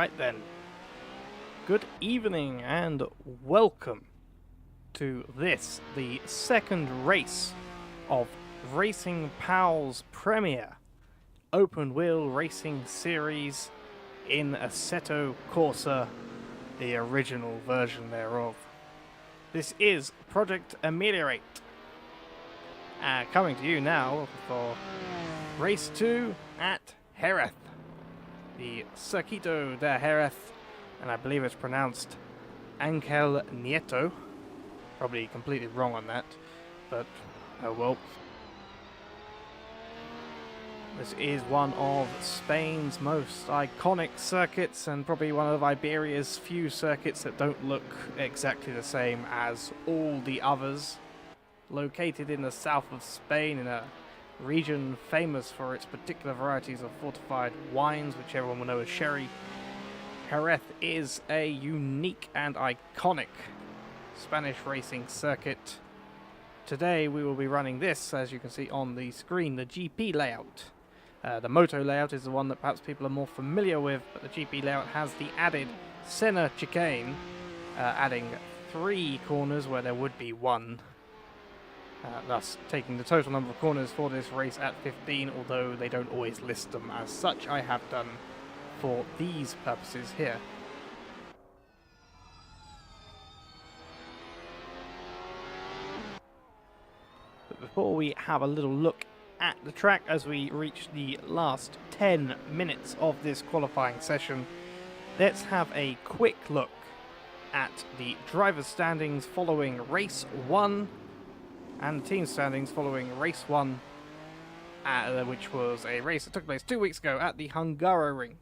Alright then, good evening and welcome to this, the second race of Racing Pal's premier open wheel racing series in Assetto Corsa, the original version thereof. This is Project Ameliorate, coming to you now for race 2 at Jerez. The Circuito de Jerez, and I believe it's pronounced Ángel Nieto. Probably completely wrong on that, but oh well. This is one of Spain's most iconic circuits and probably one of Iberia's few circuits that don't look exactly the same as all the others. Located in the south of Spain in a region famous for its particular varieties of fortified wines, which everyone will know as sherry, Jerez is a unique and iconic Spanish racing circuit. Today we will be running this, as you can see on the screen, the GP layout. The Moto layout is the one that perhaps people are more familiar with, but the GP layout has the added center chicane, adding 3 corners where there would be 1. Thus taking the total number of corners for this race at 15, although they don't always list them as such. I have done for these purposes here. But before we have a little look at the track as we reach the last 10 minutes of this qualifying session, let's have a quick look at the driver standings following race 1 and team standings following race 1, which was a race that took place 2 weeks ago at the Hungaroring.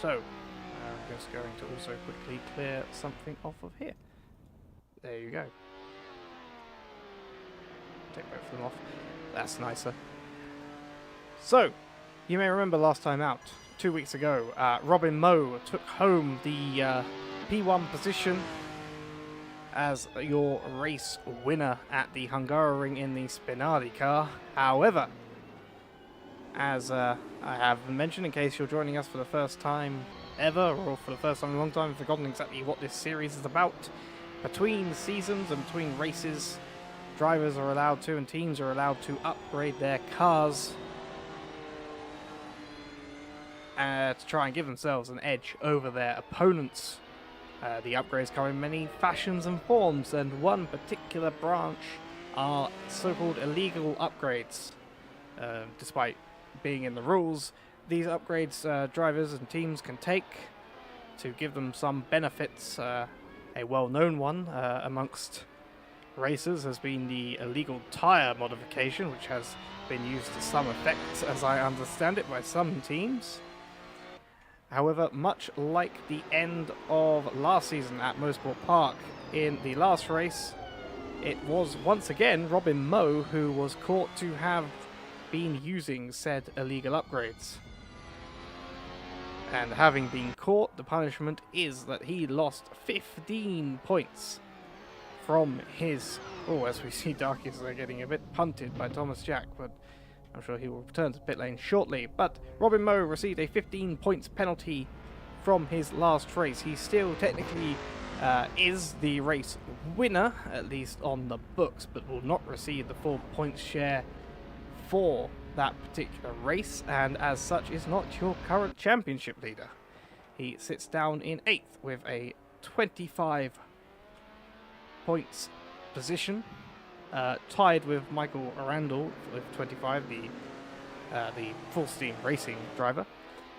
So, I'm just going to also quickly clear something off of here. There you go. Take both of them off. That's nicer. So, you may remember last time out, 2 weeks ago, Robin Moe took home the P1 position as your race winner at the Hungaroring in the Spinardi car. However, as I have mentioned, in case you're joining us for the first time ever, or for the first time in a long time, forgotten exactly what this series is about, between seasons and between races, drivers are allowed to and teams are allowed to upgrade their cars to try and give themselves an edge over their opponents. The upgrades come in many fashions and forms, and one particular branch are so-called illegal upgrades. Despite being in the rules, these upgrades drivers and teams can take to give them some benefits. A well-known one amongst racers has been the illegal tyre modification, which has been used to some effect, as I understand it, by some teams. However, much like the end of last season at Mosport Park in the last race, it was once again Robin Moe who was caught to have been using said illegal upgrades. And having been caught, the punishment is that he lost 15 points from his... Oh, as we see, Darkies, they're getting a bit punted by Thomas Jack, but I'm sure he will return to pit lane shortly. But Robin Moe received a 15 points penalty from his last race. He still technically is the race winner, at least on the books, but will not receive the full points share for that particular race, and as such is not your current championship leader. He sits down in 8th with a 25 points position. Tied with Michael Randall with 25, the full steam racing driver.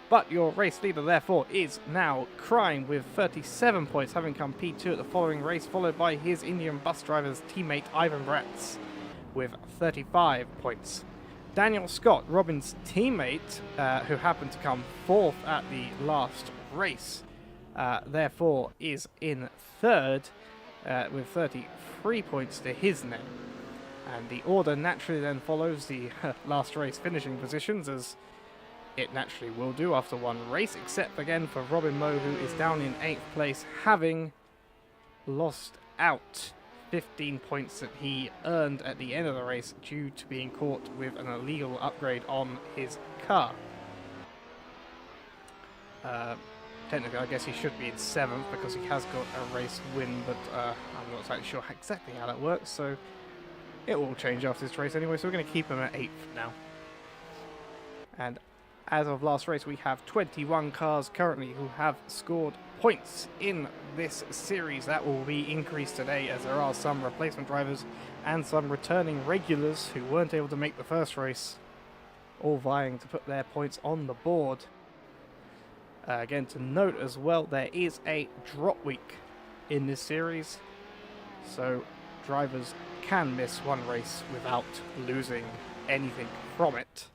But your race leader, therefore, is now Crime with 37 points, having come P2 at the following race, followed by his Indian bus driver's teammate Ivan Bratz with 35 points. Daniel Scott, Robin's teammate, who happened to come 4th at the last race, therefore is in 3rd with 33 points to his name. And the order naturally then follows the last race finishing positions, as it naturally will do after one race, except again for Robin Moe, who is down in 8th place, having lost out 15 points that he earned at the end of the race due to being caught with an illegal upgrade on his car. Technically, I guess he should be in 7th because he has got a race win, but I'm not exactly sure exactly how that works, so it will change after this race anyway, so we're going to keep him at 8th now. And as of last race, we have 21 cars currently who have scored points in this series. That will be increased today as there are some replacement drivers and some returning regulars who weren't able to make the first race, all vying to put their points on the board. Again, to note as well, there is a drop week in this series, so drivers can miss one race without losing anything from it.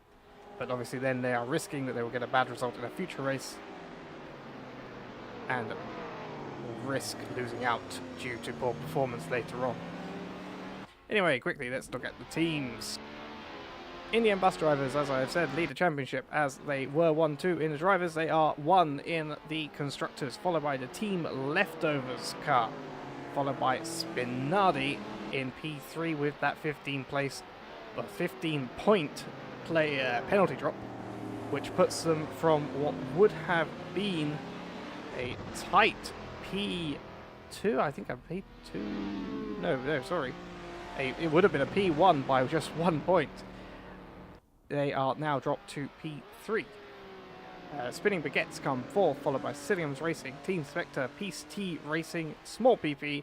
But obviously then they are risking that they will get a bad result in a future race and risk losing out due to poor performance later on. Anyway, quickly, let's look at the teams. Indian bus drivers, as I have said, lead the championship as they were 1-2 in the drivers. They are 1 in the constructors, followed by the team leftovers car, followed by Spinardi in P3 with that 15-point penalty drop, which puts them from what would have been a tight P2, I think a P2, no, sorry. It would have been a P1 by just 1 point. They are now dropped to P3. Spinning Baguettes come 4th, followed by Silliams Racing, Team Spectre, Peace T Racing, Small PP,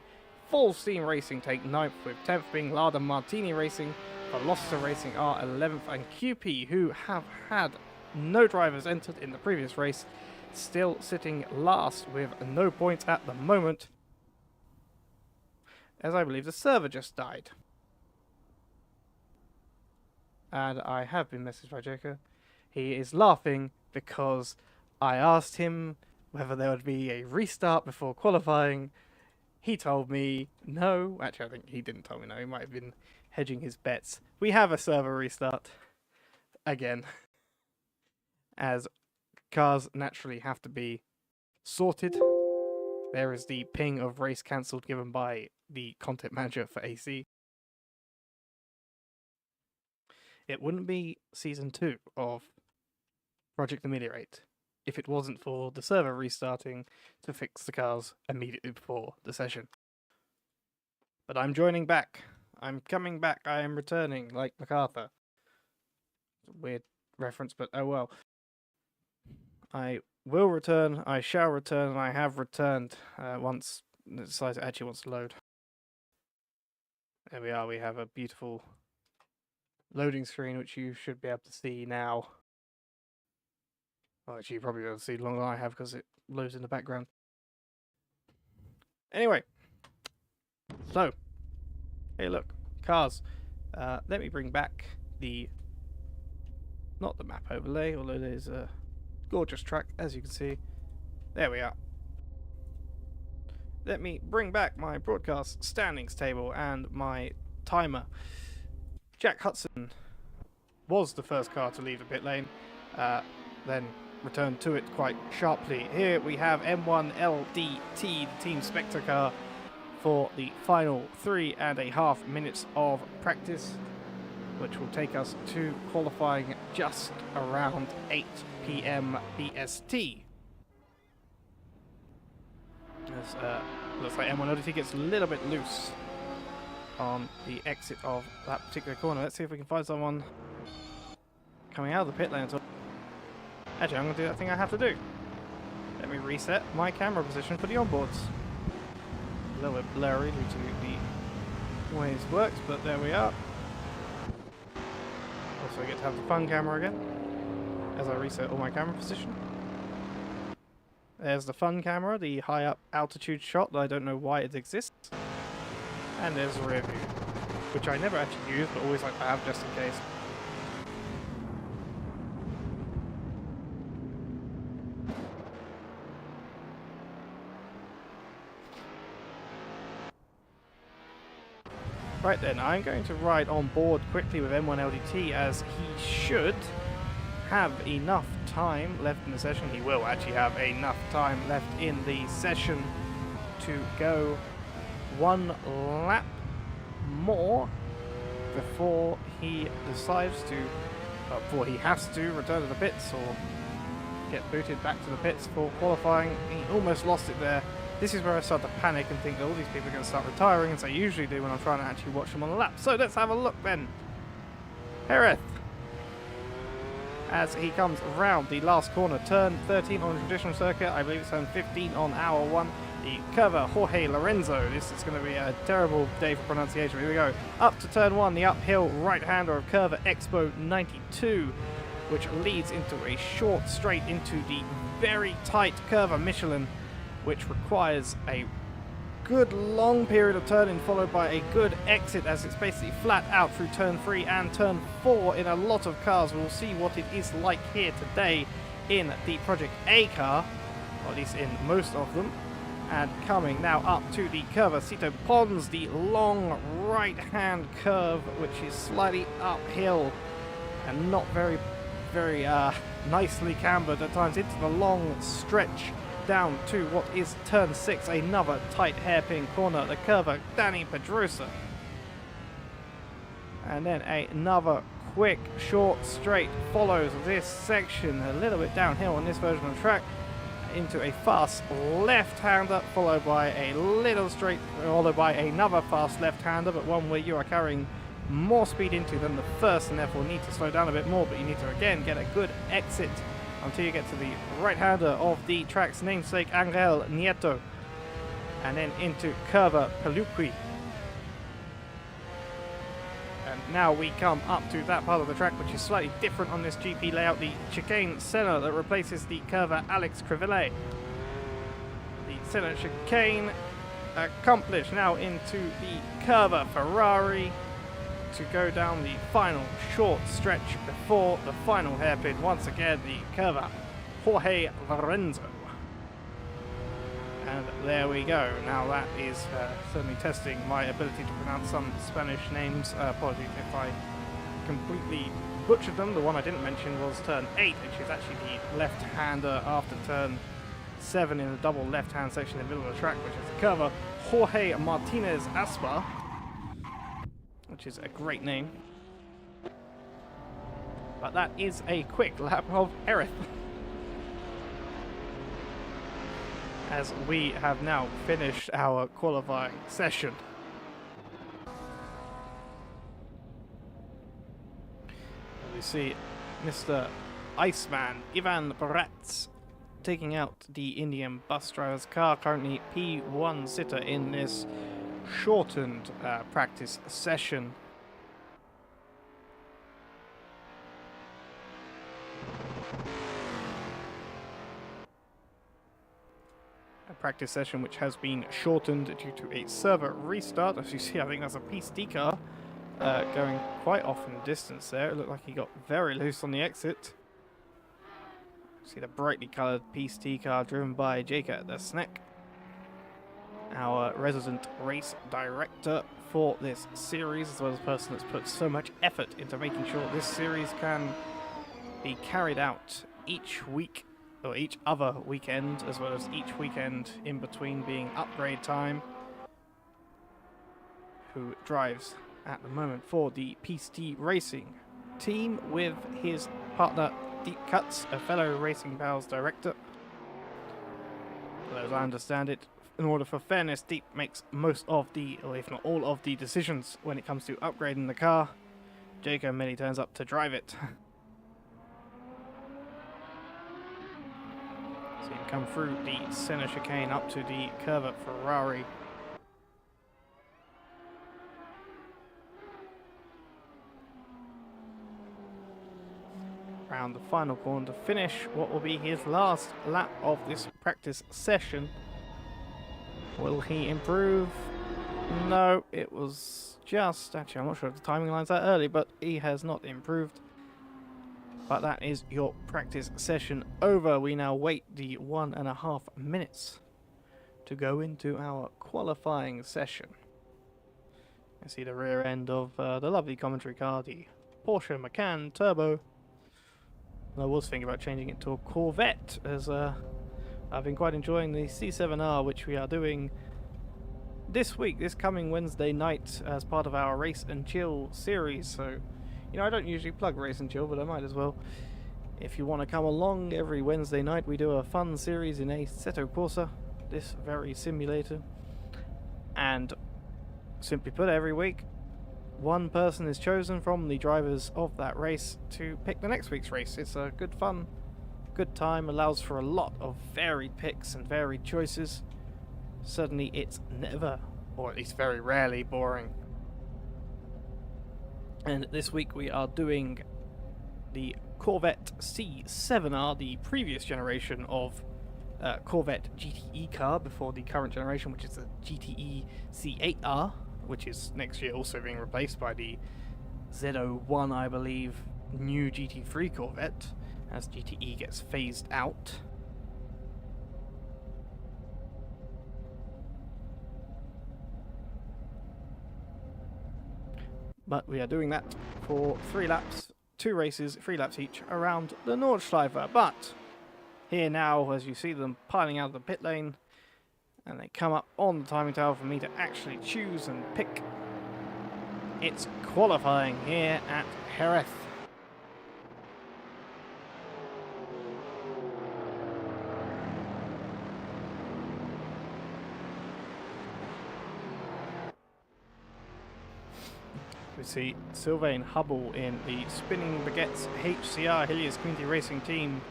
Full Steam Racing take 9th, with 10th being Lada Martini Racing, Velocita Racing are 11th, and QP, who have had no drivers entered in the previous race, still sitting last with no points at the moment, as I believe the server just died. And I have been messaged by Joker. He is laughing because I asked him whether there would be a restart before qualifying. He told me no. Actually, I think he didn't tell me no. He might have been hedging his bets. We have a server restart again, as cars naturally have to be sorted. There is the ping of race cancelled given by the content manager for AC. It wouldn't be Season 2 of Project Ameliorate if it wasn't for the server restarting to fix the cars immediately before the session. But I'm joining back. I'm coming back. I am returning, like MacArthur. Weird reference, but oh well. I will return, I shall return, and I have returned once it decides it actually wants to load. There we are, we have a beautiful loading screen, which you should be able to see now. Well, actually, you probably be able to see longer than I have because it loads in the background. Anyway, so, hey look, cars. Let me bring back not the map overlay, although there's a gorgeous track, as you can see. There we are. Let me bring back my broadcast standings table and my timer. Jack Hudson was the first car to leave the pit lane, then returned to it quite sharply. Here we have M1LDT, the Team Spectre car, for the final 3.5 minutes of practice, which will take us to qualifying just around 8 PM BST. Looks like M1LDT gets a little bit loose on the exit of that particular corner. Let's see if we can find someone coming out of the pit lane. Actually, I'm going to do that thing I have to do. Let me reset my camera position for the onboards. A little bit blurry due to the way this works, but there we are. Also, I get to have the fun camera again as I reset all my camera position. There's the fun camera, the high up altitude shot that I don't know why it exists. And there's the rear view, which I never actually use, but always like to have just in case. Right then, I'm going to ride on board quickly with M1LDT, as he should have enough time left in the session. He will actually have enough time left in the session to go one lap more before he decides to, before he has to return to the pits or get booted back to the pits for qualifying. He almost lost it there. This is where I start to panic and think that all these people are going to start retiring, as I usually do when I'm trying to actually watch them on the lap. So let's have a look then. Jerez, as he comes around the last corner, turn 13 on the traditional circuit, I believe it's turn 15 on hour 1. The curver Jorge Lorenzo. This is going to be a terrible day for pronunciation. Here we go. Up to turn 1, the uphill right-hander of curver Expo 92, which leads into a short straight into the very tight curver Michelin, which requires a good long period of turning followed by a good exit, as it's basically flat out through turn 3 and turn 4 in a lot of cars. We'll see what it is like here today in the Project A car, or at least in most of them. And coming now up to the curve, Assetto Corsa, the long right-hand curve, which is slightly uphill and not very nicely cambered at times, into the long stretch down to what is turn 6, another tight hairpin corner, the curve Dani Pedrosa. And then another quick short straight follows this section, a little bit downhill on this version of the track, into a fast left-hander, followed by a little straight, followed by another fast left-hander, but one where you are carrying more speed into than the first and therefore need to slow down a bit more, but you need to again get a good exit until you get to the right-hander of the track's namesake, Angel Nieto, and then into Curva Peluqui. And now we come up to that part of the track which is slightly different on this GP layout, the chicane Senna that replaces the curva Alex Crivellé. The Senna chicane accomplished, now into the curva Ferrari to go down the final short stretch before the final hairpin. Once again, the curva Jorge Lorenzo. And there we go. Now that is certainly testing my ability to pronounce some Spanish names. Apologies if I completely butchered them. The one I didn't mention was turn 8, which is actually the left-hander after turn 7 in the double left-hand section in the middle of the track, which is the curva Jorge Martinez Aspa, which is a great name. But that is a quick lap of Jerez, as we have now finished our qualifying session. We see Mr. Iceman Ivan Baratz taking out the Indian bus driver's car, currently P1 sitter in this shortened practice session. Practice session which has been shortened due to a server restart. As you see, I think that's a PST car going quite off in the distance there. It looked like he got very loose on the exit. See the brightly coloured PST car driven by Jacob Desnek, our resident race director for this series, as well as a person that's put so much effort into making sure this series can be carried out each week, or each other weekend, as well as each weekend in between being upgrade time. Who drives at the moment for the PST Racing team with his partner Deep Cuts, a fellow Racing Pals director. As I understand it, in order for fairness, Deep makes most of the, or if not all of the decisions when it comes to upgrading the car. Jacob merely turns up to drive it. So you come through the Senna chicane up to the curve Ferrari. Around the final corner to finish what will be his last lap of this practice session. Will he improve? No, it was just, actually I'm not sure if the timing line's that early, but he has not improved. But that is your practice session over. We now wait the 1.5 minutes to go into our qualifying session. You see the rear end of the lovely commentary car, the Porsche Macan Turbo. I was thinking about changing it to a Corvette, as I've been quite enjoying the C7R, which we are doing this week, this coming Wednesday night, as part of our Race and Chill series. So, you know, I don't usually plug Race and Chill, but I might as well If you want to come along, every Wednesday night we do a fun series in Assetto Corsa, this very simulator. And simply put, every week, one person is chosen from the drivers of that race to pick the next week's race. It's a good fun, good time, allows for a lot of varied picks and varied choices. Certainly it's never, or at least very rarely, boring. And this week we are doing the Corvette C7R, the previous generation of Corvette GTE car before the current generation, which is the GTE C8R, which is next year also being replaced by the Z01, I believe, new GT3 Corvette, as GTE gets phased out. But we are doing that for 3 laps, 2 races, 3 laps each, around the Nordschleife. But here now, as you see them piling out of the pit lane, and they come up on the timing tower for me to actually choose and pick. It's qualifying here at Jerez. We see Sylvain Hubble in the Spinning Baguettes HCR, Hilliers Community Racing Team.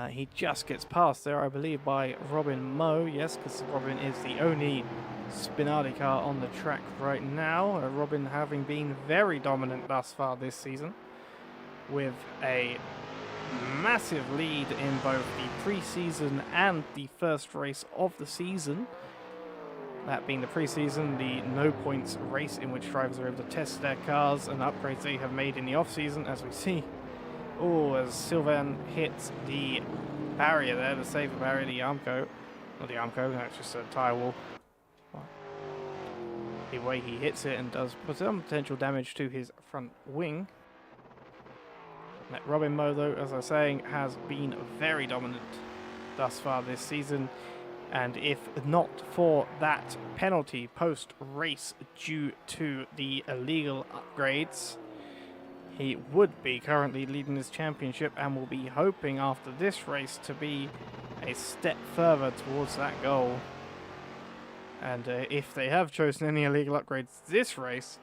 He just gets passed there, I believe, by Robin Moe. Yes, because Robin is the only Spinardi car on the track right now. Robin having been very dominant thus far this season, with a massive lead in both the pre-season and the first race of the season. That being the pre-season, the no points race in which drivers are able to test their cars and upgrades they have made in the off-season, as we see. Oh, as Sylvain hits the barrier there, the safer barrier, the Armco. Not the Armco, no, it's just a tyre wall. The way he hits it and does put some potential damage to his front wing. That Robin Moe, though, as I was saying, has been very dominant thus far this season. And if not for that penalty post-race due to the illegal upgrades, he would be currently leading this championship and will be hoping after this race to be a step further towards that goal. And if they have chosen any illegal upgrades this race,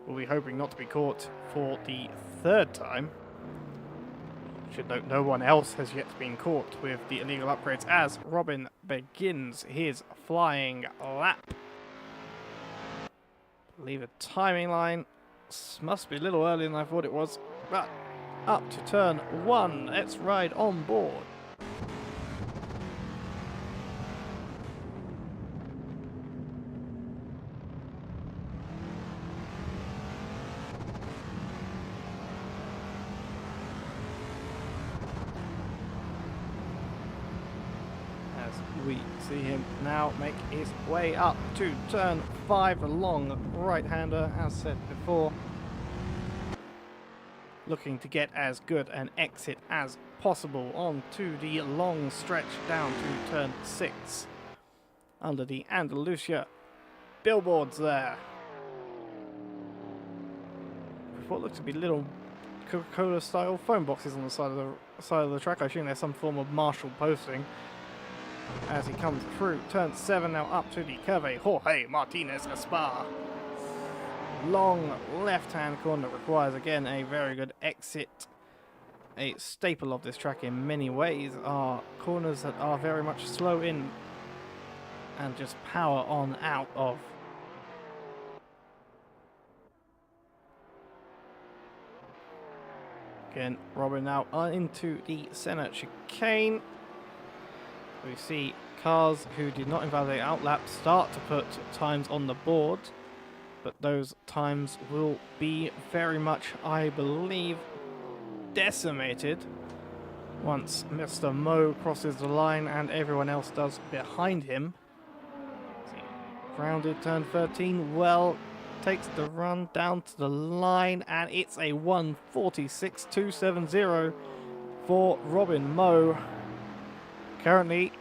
we'll be hoping not to be caught for the 3rd time. Should note no one else has yet been caught with the illegal upgrades as Robin begins his flying lap. I believe a timing line must be a little earlier than I thought it was, but up to turn 1. Let's ride on board. We see him now make his way up to turn 5, a long right-hander, as said before. Looking to get as good an exit as possible onto the long stretch down to turn 6. Under the Andalusia billboards there. What looks to be little Coca-Cola style phone boxes on the side of the track. I assume there's some form of marshal posting. As he comes through turn 7, now up to the Curve Jorge Martinez Gaspar. Long left-hand corner requires again a very good exit. A staple of this track in many ways are corners that are very much slow in and just power on out of. Again, Robin now into the center chicane. We see cars who did not invalidate outlap start to put times on the board, but those times will be very much, I believe, decimated once Mr. Moe crosses the line and everyone else does behind him. Grounded turn 13, well, takes the run down to the line, and it's a 1:46.270 for Robin Moe. Currently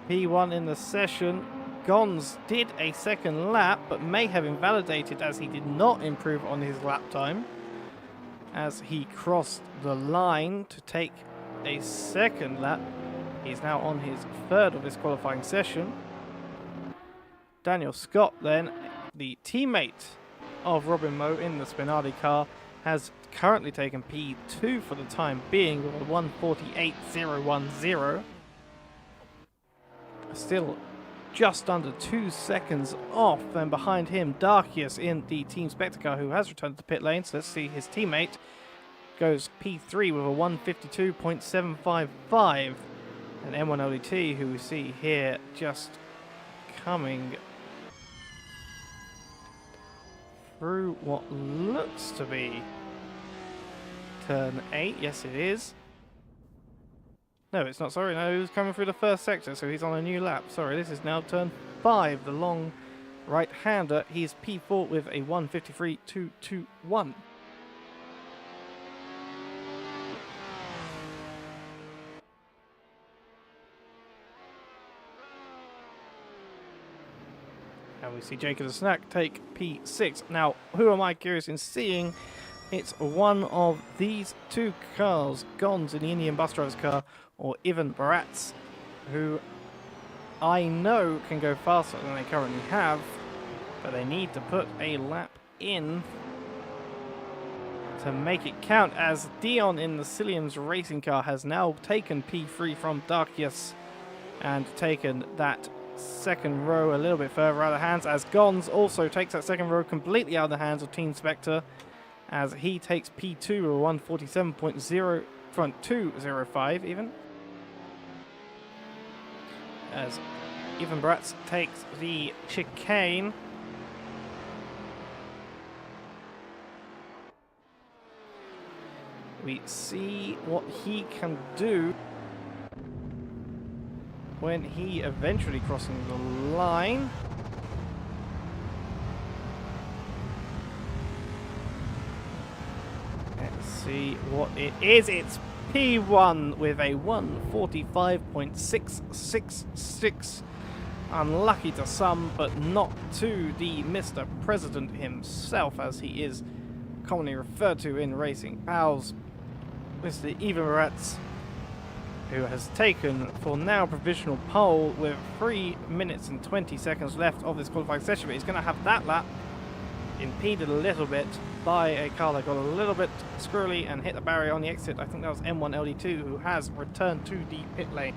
P1 in the session. Gons did a second lap, but may have invalidated as he did not improve on his lap time. as he crossed the line to take a second lap. He's now on his third of this qualifying session. Daniel Scott then, the teammate of Robin Moe in the Spinardi car, has currently taken P2 for the time being with a 1:48.010. Still just under 2 seconds off, and behind him Darkius in the Team Spectre car, who has returned to the pit lane. So let's see, his teammate goes P3 with a 1:52.755. And M1LDT, who we see here just coming through what looks to be turn 8. Yes, it is. No, it's not. Sorry, no, he was coming through the first sector, so he's on a new lap. Sorry, this is now turn 5, the long right-hander. He's P4 with a 1:53.221. And we see Jacob the Snack take P6. Now, who am I curious in seeing? It's one of these two cars, Gons in the Indian Bus Driver's car, or Ivan Baratz, who I know can go faster than they currently have, but they need to put a lap in to make it count, as Dion in the Cillians racing car has now taken P3 from Darkius and taken that second row a little bit further out of the hands, as Gons also takes that second row completely out of the hands of Team Spectre, as he takes P2 or 1:47.0205 even. As Ivan Bratz takes the chicane. We see what he can do when he eventually crossing the line. Let's see what it is. It's P1 with a 1:45.666. Unlucky to some, but not to the Mr. President himself, as he is commonly referred to in racing pals, Mr. Ivan Baratz, who has taken for now provisional pole with 3 minutes and 20 seconds left of this qualifying session, but he's going to have that lap impeded a little bit by a car that got a little bit squirrely and hit the barrier on the exit. I think that was M1LD2, who has returned to the pit lane.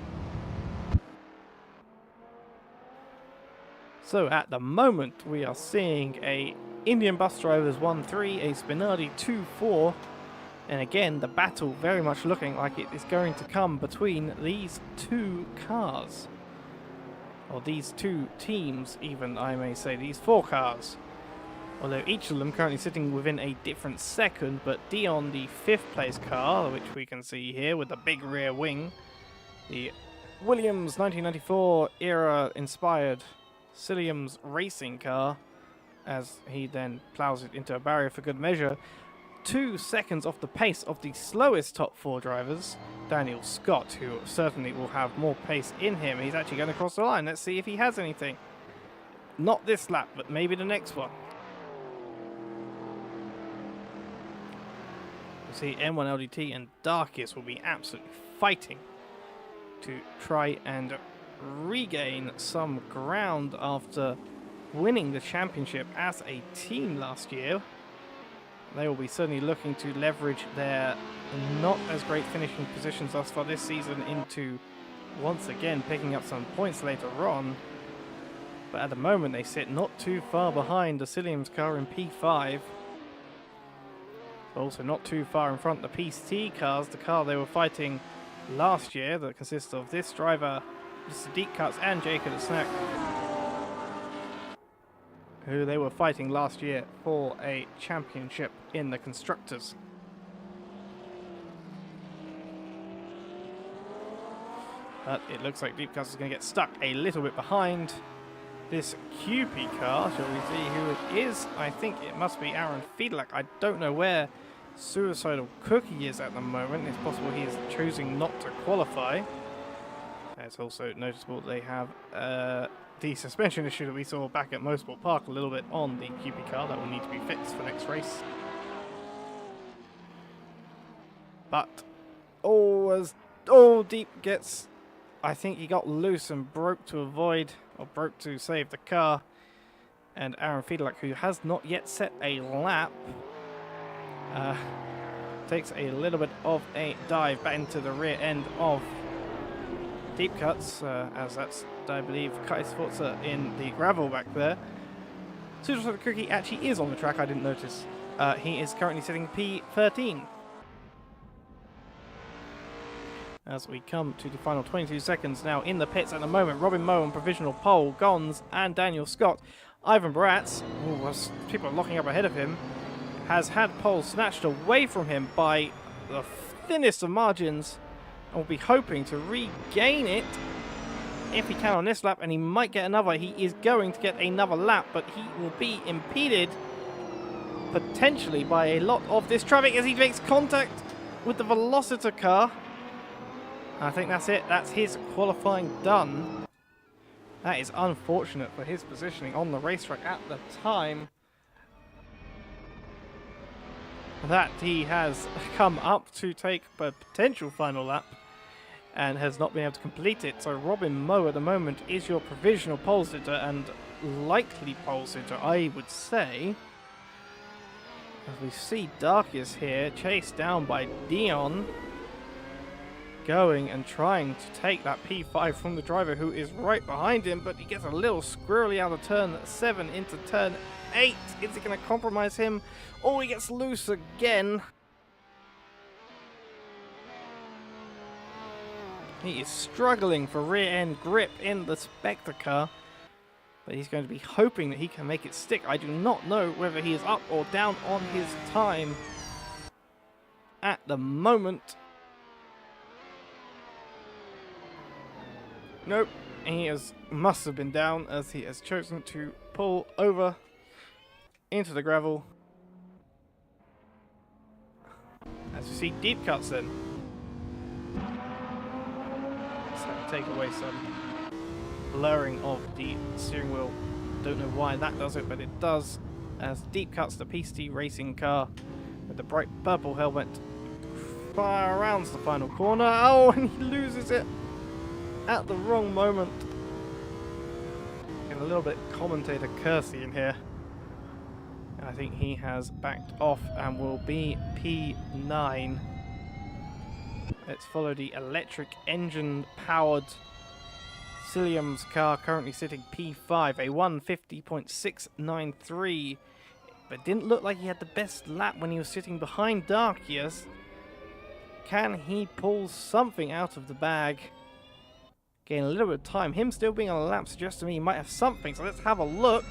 So at the moment we are seeing a Indian Bus Drivers 1-3, a Spinardi 2-4, and again the battle very much looking like it is going to come between these two cars, or these two teams even, I may say, these four cars. Although each of them currently sitting within a different second, but Dion, the 5th place car, which we can see here with the big rear wing, the Williams 1994 era inspired Cillians racing car, as he then plows it into a barrier for good measure, 2 seconds off the pace of the slowest top 4 drivers, Daniel Scott, who certainly will have more pace in him. He's actually going to cross the line. Let's see if he has anything. Not this lap, but maybe the next one. See, M1LDT and Darkius will be absolutely fighting to try and regain some ground after winning the championship as a team last year. They will be certainly looking to leverage their not as great finishing positions thus far this season into once again picking up some points later on. But at the moment they sit not too far behind the Cillians car in P5. Also not too far in front the PCT cars, the car they were fighting last year, that consists of this driver, Sadiq Cuts, and Jacob the Snack, who they were fighting last year for a championship in the Constructors. But it looks like Deep Cuts is going to get stuck a little bit behind this QP car. Shall we see who it is? I think it must be Aaron Fiedlak. I don't know where Suicidal Cookie is at the moment. It's possible he is choosing not to qualify. It's also noticeable they have the suspension issue that we saw back at Motorsport Park a little bit on the QP car. That will need to be fixed for next race. But, Deep gets, I think he got loose and broke to save the car. And Aaron Fiedler, who has not yet set a lap, takes a little bit of a dive back into the rear end of Deep Cuts, as that's, I believe, Kais Forza in the gravel back there. Suzuki Cookie actually is on the track, I didn't notice. He is currently sitting P13. As we come to the final 22 seconds now in the pits at the moment, Robin Moe on provisional pole, Gons and Daniel Scott. Ivan Baratz, people are locking up ahead of him, has had pole snatched away from him by the thinnest of margins and will be hoping to regain it if he can on this lap, and he might get another. He is going to get another lap, but he will be impeded potentially by a lot of this traffic as he makes contact with the Velociter car. I think that's it. That's his qualifying done. That is unfortunate for his positioning on the racetrack at the time that he has come up to take a potential final lap and has not been able to complete it. So Robin Moe at the moment is your provisional pole sitter and likely pole sitter, I would say. As we see Darkius here chased down by Dion, going and trying to take that P5 from the driver who is right behind him, but he gets a little squirrely out of turn 7 into turn 8. Is it going to compromise him? Oh, he gets loose again. He is struggling for rear end grip in the Spectre car, but he's going to be hoping that he can make it stick. I do not know whether he is up or down on his time at the moment. Nope, he must have been down as he has chosen to pull over into the gravel. As you see Deep Cuts then. So take away some blurring of the steering wheel. Don't know why that does it, but it does. As Deep Cuts, the PCT racing car with the bright purple helmet, far around the final corner. Oh, and he loses it at the wrong moment. Getting a little bit commentator cursey in here. I think he has backed off and will be P9. Let's follow the electric engine powered Cilium's car, currently sitting P5, a 150.693. But didn't look like he had the best lap when he was sitting behind Darkius. Can he pull something out of the bag? Gain a little bit of time. Him still being on a lap suggests to me he might have something, so let's have a look.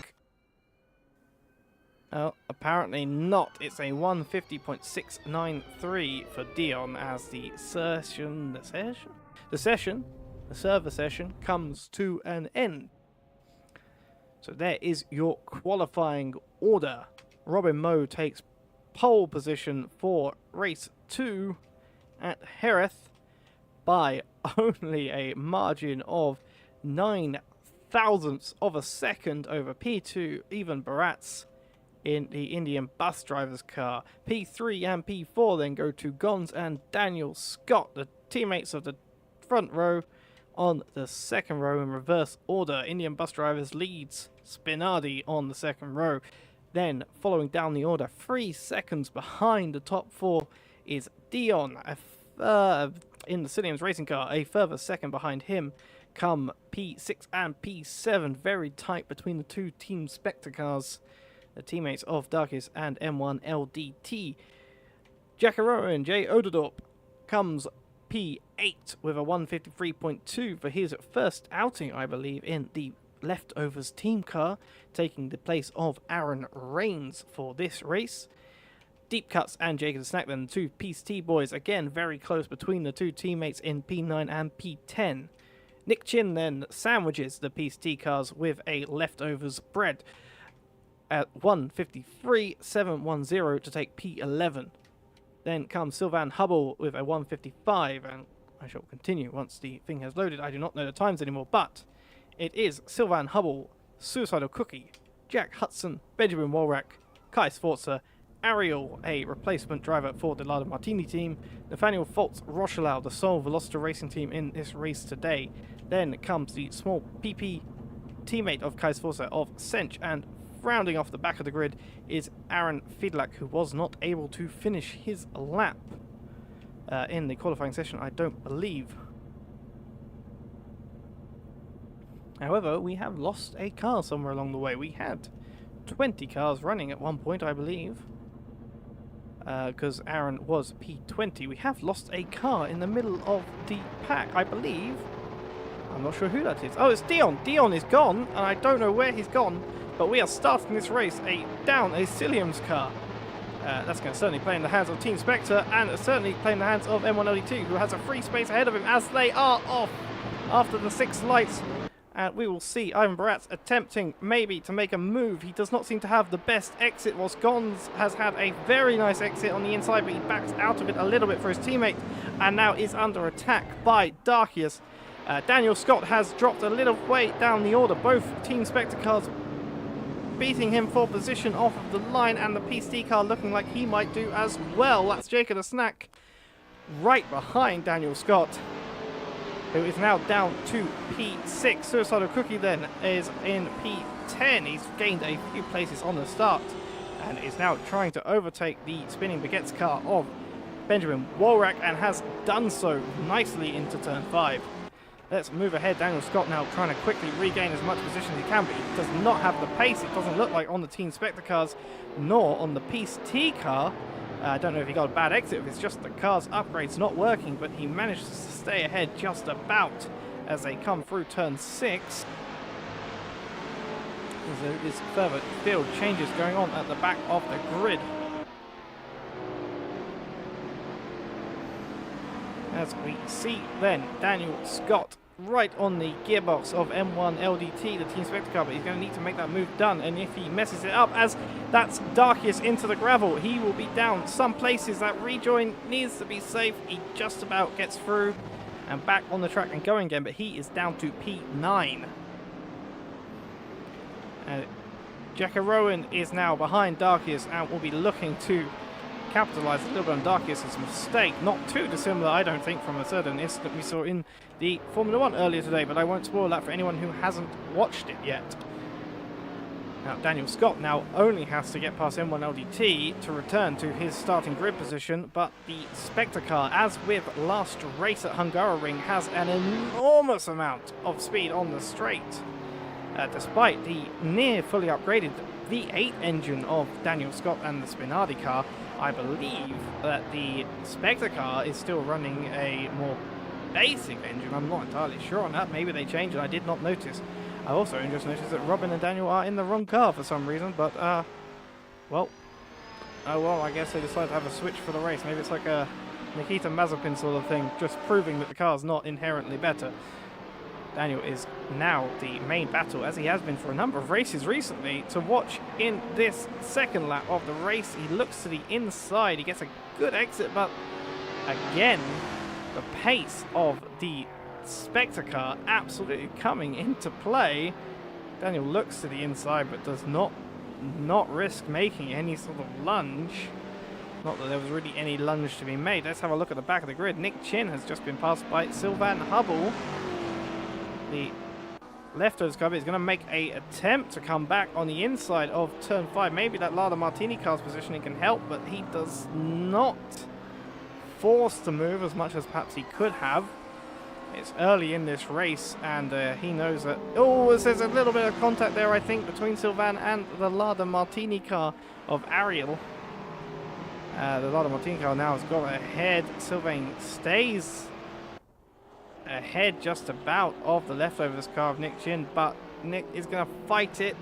Oh, apparently not. It's a 150.693 for Dion as the server session comes to an end. So there is your qualifying order. Robin Moe takes pole position for race 2 at Jerez by only a margin of 9 thousandths of a second over P2, Ivan Baratz in the Indian bus driver's car. P3 and P4 then go to Gons and Daniel Scott, the teammates of the front row. On the second row in reverse order, Indian bus drivers leads Spinardi on the second row. Then, following down the order, 3 seconds behind the top 4 is Dion in the Cilium's racing car. A further second behind him come P6 and P7, very tight between the two Team Spectre cars, the teammates of Darkis and M1 LDT. Jackaroa and Jay Odedorp comes P8 with a 153.2 for his first outing, I believe, in the Leftovers team car, taking the place of Aaron Rains for this race. Deep Cuts and Jacob the Snack, then the two PCT boys, again very close between the two teammates in P9 and P10. Nick Chin then sandwiches the PCT cars with a Leftovers bread at 153.710 to take P11. Then comes Sylvan Hubble with a 155, and I shall continue once the thing has loaded. I do not know the times anymore, but it is Sylvan Hubble, Suicidal Cookie, Jack Hudson, Benjamin Walrack, Kai Sforza, Ariel, a replacement driver for the Lada Martini team. Nathaniel Foltz Rochelau, the sole Veloster Racing team in this race today. Then comes the small PP teammate of Kais Forza of Sench, and rounding off the back of the grid is Aaron Fiedlak, who was not able to finish his lap in the qualifying session, I don't believe. However, we have lost a car somewhere along the way. We had 20 cars running at one point, I believe, because Aaron was P20. We have lost a car in the middle of the pack, I believe. I'm not sure who that is. Oh, it's Dion. Dion is gone, and I don't know where he's gone, but we are starting this race down a Cilliams car. That's going to certainly play in the hands of Team Spectre, and certainly play in the hands of M1LD2, who has a free space ahead of him as they are off after the 6 lights. And we will see Ivan Baratz attempting maybe to make a move. He does not seem to have the best exit, whilst Gons has had a very nice exit on the inside, but he backs out of it a little bit for his teammate, and now is under attack by Darkius. Daniel Scott has dropped a little way down the order. Both Team Spectre cars beating him for position off of the line, and the PC car looking like he might do as well. That's Jacob the Snack right behind Daniel Scott, who is now down to P6. Suicidal Cookie then is in P10. He's gained a few places on the start and is now trying to overtake the spinning baguettes car of Benjamin Wolrak, and has done so nicely into turn 5. Let's move ahead. Daniel Scott now trying to quickly regain as much position as he can, but he does not have the pace, it doesn't look like, on the Team Spectre cars, nor on the Peace T car. I don't know if he got a bad exit, if it's just the car's upgrade's not working, but he managed to stay ahead just about as they come through turn 6. There is further field changes going on at the back of the grid. As we see then, Daniel Scott right on the gearbox of M1 LDT, the Team Spectre car, but he's going to need to make that move done, and if he messes it up, as that's Darkius into the gravel, he will be down some places. That rejoin needs to be safe. He just about gets through and back on the track and going again, but he is down to P9. Jacka Rowan is now behind Darkius and will be looking to capitalise a little bit on Darkius' mistake. Not too dissimilar, I don't think, from a certain incident we saw in the Formula 1 earlier today, but I won't spoil that for anyone who hasn't watched it yet. Now, Daniel Scott now only has to get past M1 LDT to return to his starting grid position, but the Spectre car, as with last race at Hungaroring, has an enormous amount of speed on the straight. Despite the near fully upgraded V8 engine of Daniel Scott and the Spinardi car, I believe that the Spectre car is still running a more basic engine. I'm not entirely sure on that. Maybe they changed it. I did not notice. I also just noticed that Robin and Daniel are in the wrong car for some reason, but, well, I guess they decided to have a switch for the race. Maybe it's like a Nikita Mazepin sort of thing, just proving that the car's not inherently better. Daniel is now the main battle, as he has been for a number of races recently, to watch in this second lap of the race. He looks to the inside, he gets a good exit, but again, the pace of the Spectre car absolutely coming into play. Daniel looks to the inside, but does not risk making any sort of lunge. Not that there was really any lunge to be made. Let's have a look at the back of the grid. Nick Chin has just been passed by Sylvain Hubble. The leftovers car is going to make an attempt to come back on the inside of turn 5. Maybe that Lada Martini car's positioning can help, but he does not force to move as much as perhaps he could have. It's early in this race, and he knows that... Oh, there's a little bit of contact there, I think, between Sylvain and the Lada Martini car of Ariel. The Lada Martini car now has got ahead. Sylvain stays ahead just about of the leftovers car of Nick Chin, but Nick is going to fight it.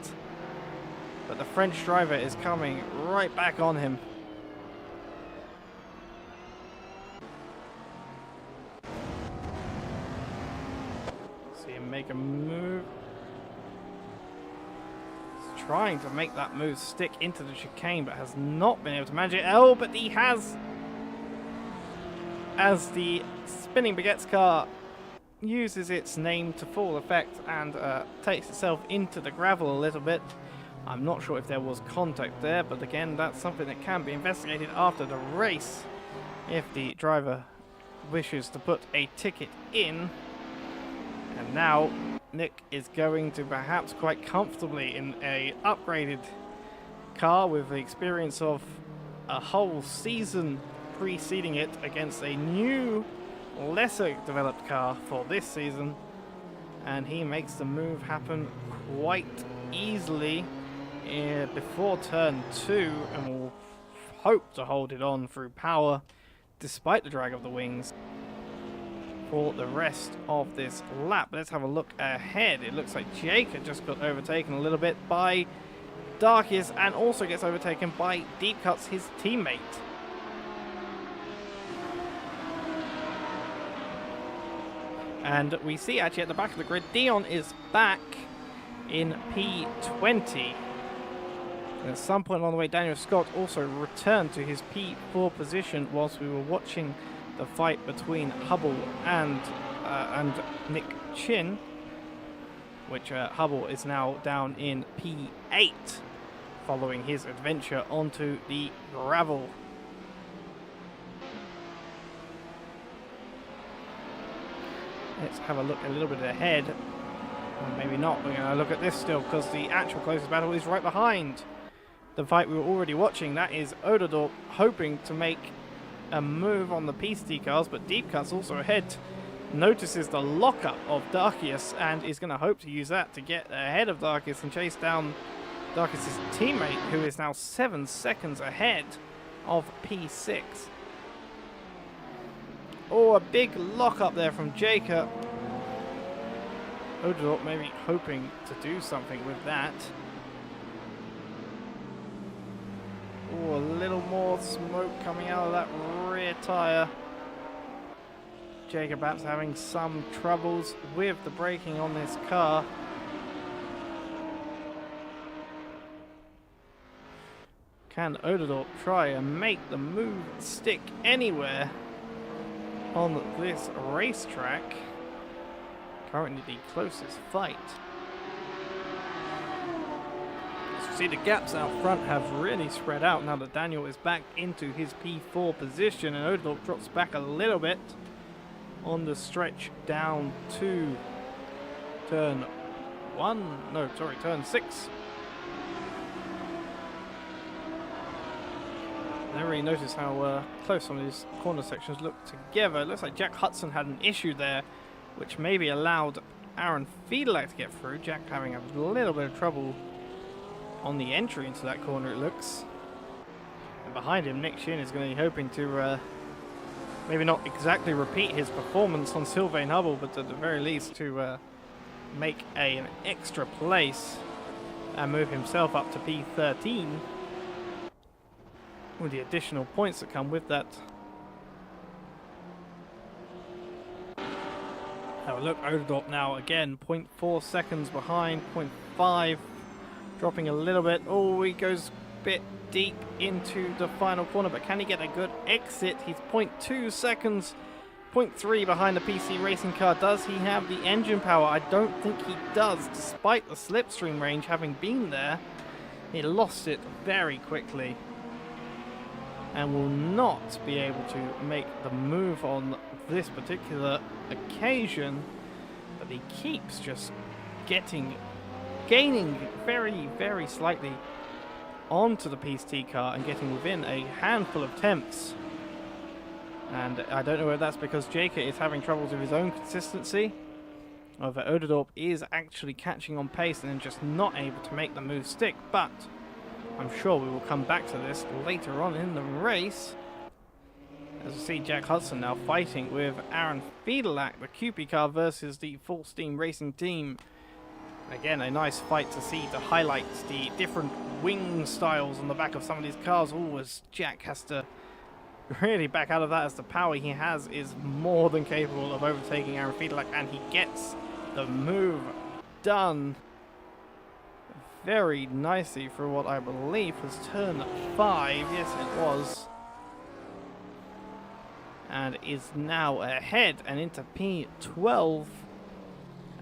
But the French driver is coming right back on him. See him make a move. He's trying to make that move stick into the chicane, but has not been able to manage it. Oh, but he has, as the spinning baguettes car uses its name to full effect and takes itself into the gravel a little bit. I'm not sure if there was contact there, but again, that's something that can be investigated after the race if the driver wishes to put a ticket in. And now Nick is going to perhaps quite comfortably in a upgraded car with the experience of a whole season preceding it against a new, lesser developed car for this season, and he makes the move happen quite easily before turn 2, and will hope to hold it on through power despite the drag of the wings for the rest of this lap. Let's have a look ahead. It looks like Jake had just got overtaken a little bit by Darkius, and also gets overtaken by Deep Cuts, his teammate. And we see actually at the back of the grid, Dion is back in P20. At some point along the way, Daniel Scott also returned to his P4 position whilst we were watching the fight between Hubble and Nick Chin, which Hubble is now down in P8 following his adventure onto the gravel. Let's have a look a little bit ahead. Or maybe not. We're going to look at this still, because the actual closest battle is right behind the fight we were already watching. That is Odadorp hoping to make a move on the PCT cars, but Deep Cuts also ahead notices the lockup of Darkius and is going to hope to use that to get ahead of Darkius and chase down Darkius' teammate, who is now 7 seconds ahead of P6. Oh, a big lockup there from Jacob. Odadorp maybe hoping to do something with that. Oh, a little more smoke coming out of that rear tyre. Jacob perhaps having some troubles with the braking on this car. Can Odadorp try and make the move stick anywhere on this racetrack? Currently the closest fight. As you see, the gaps out front have really spread out now that Daniel is back into his P4 position, and Odadorp drops back a little bit on the stretch down to turn 6. I never really noticed how close some of these corner sections look together. It looks like Jack Hudson had an issue there, which maybe allowed Aaron Fiedler to get through. Jack having a little bit of trouble on the entry into that corner, it looks. And behind him, Nick Shin is going to be hoping to maybe not exactly repeat his performance on Sylvain Hubble, but at the very least to make an extra place and move himself up to P13 with the additional points that come with that. Have a look, Odadorp now again, 0.4 seconds behind, 0.5, dropping a little bit. Oh, he goes a bit deep into the final corner, but can he get a good exit? He's 0.2 seconds, 0.3 behind the PC racing car. Does he have the engine power? I don't think he does, despite the slipstream range having been there. He lost it very quickly and will not be able to make the move on this particular occasion, but he keeps just gaining very, very slightly onto the PST car and getting within a handful of tenths. And I don't know whether that's because Jaker is having troubles with his own consistency, or that Odadorp is actually catching on pace and then just not able to make the move stick, but I'm sure we will come back to this later on in the race. As we see Jack Hudson now fighting with Aaron Fiedelack, the QP car versus the Full Steam Racing team. Again, a nice fight to see to highlight the different wing styles on the back of some of these cars. Oh, as Jack has to really back out of that, as the power he has is more than capable of overtaking Aaron Fiedelack, and he gets the move done very nicely for what I believe was turn 5. Yes, it was. And is now ahead and into P12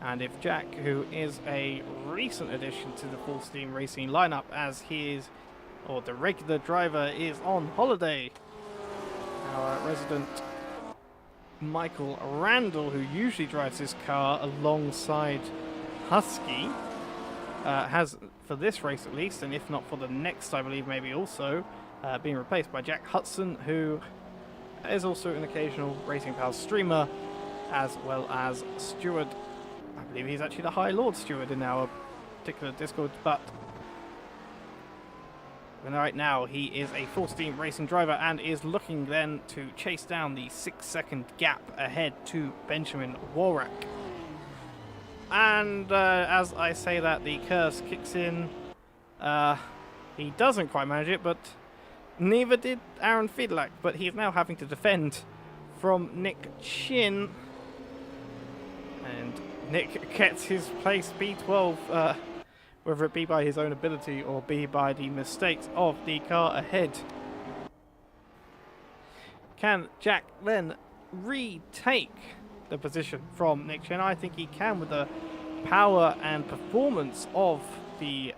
And if Jack, who is a recent addition to the Full Steam Racing lineup, as he is, or the regular driver is on holiday, our resident Michael Randall, who usually drives his car alongside Husky, has, for this race at least, and if not for the next, I believe maybe also, being replaced by Jack Hudson, who is also an occasional Racing Pals streamer, as well as steward. I believe he's actually the High Lord steward in our particular Discord, but right now he is a Full Steam Racing driver and is looking then to chase down the 6-second gap ahead to Benjamin Warrack. And as I say that, the curse kicks in. He doesn't quite manage it, but neither did Aaron Fiedlak, but he is now having to defend from Nick Chin. And Nick gets his place B12, whether it be by his own ability or be by the mistakes of the car ahead. Can Jack then retake the position from Nick Chen? I think he can, with the power and performance of the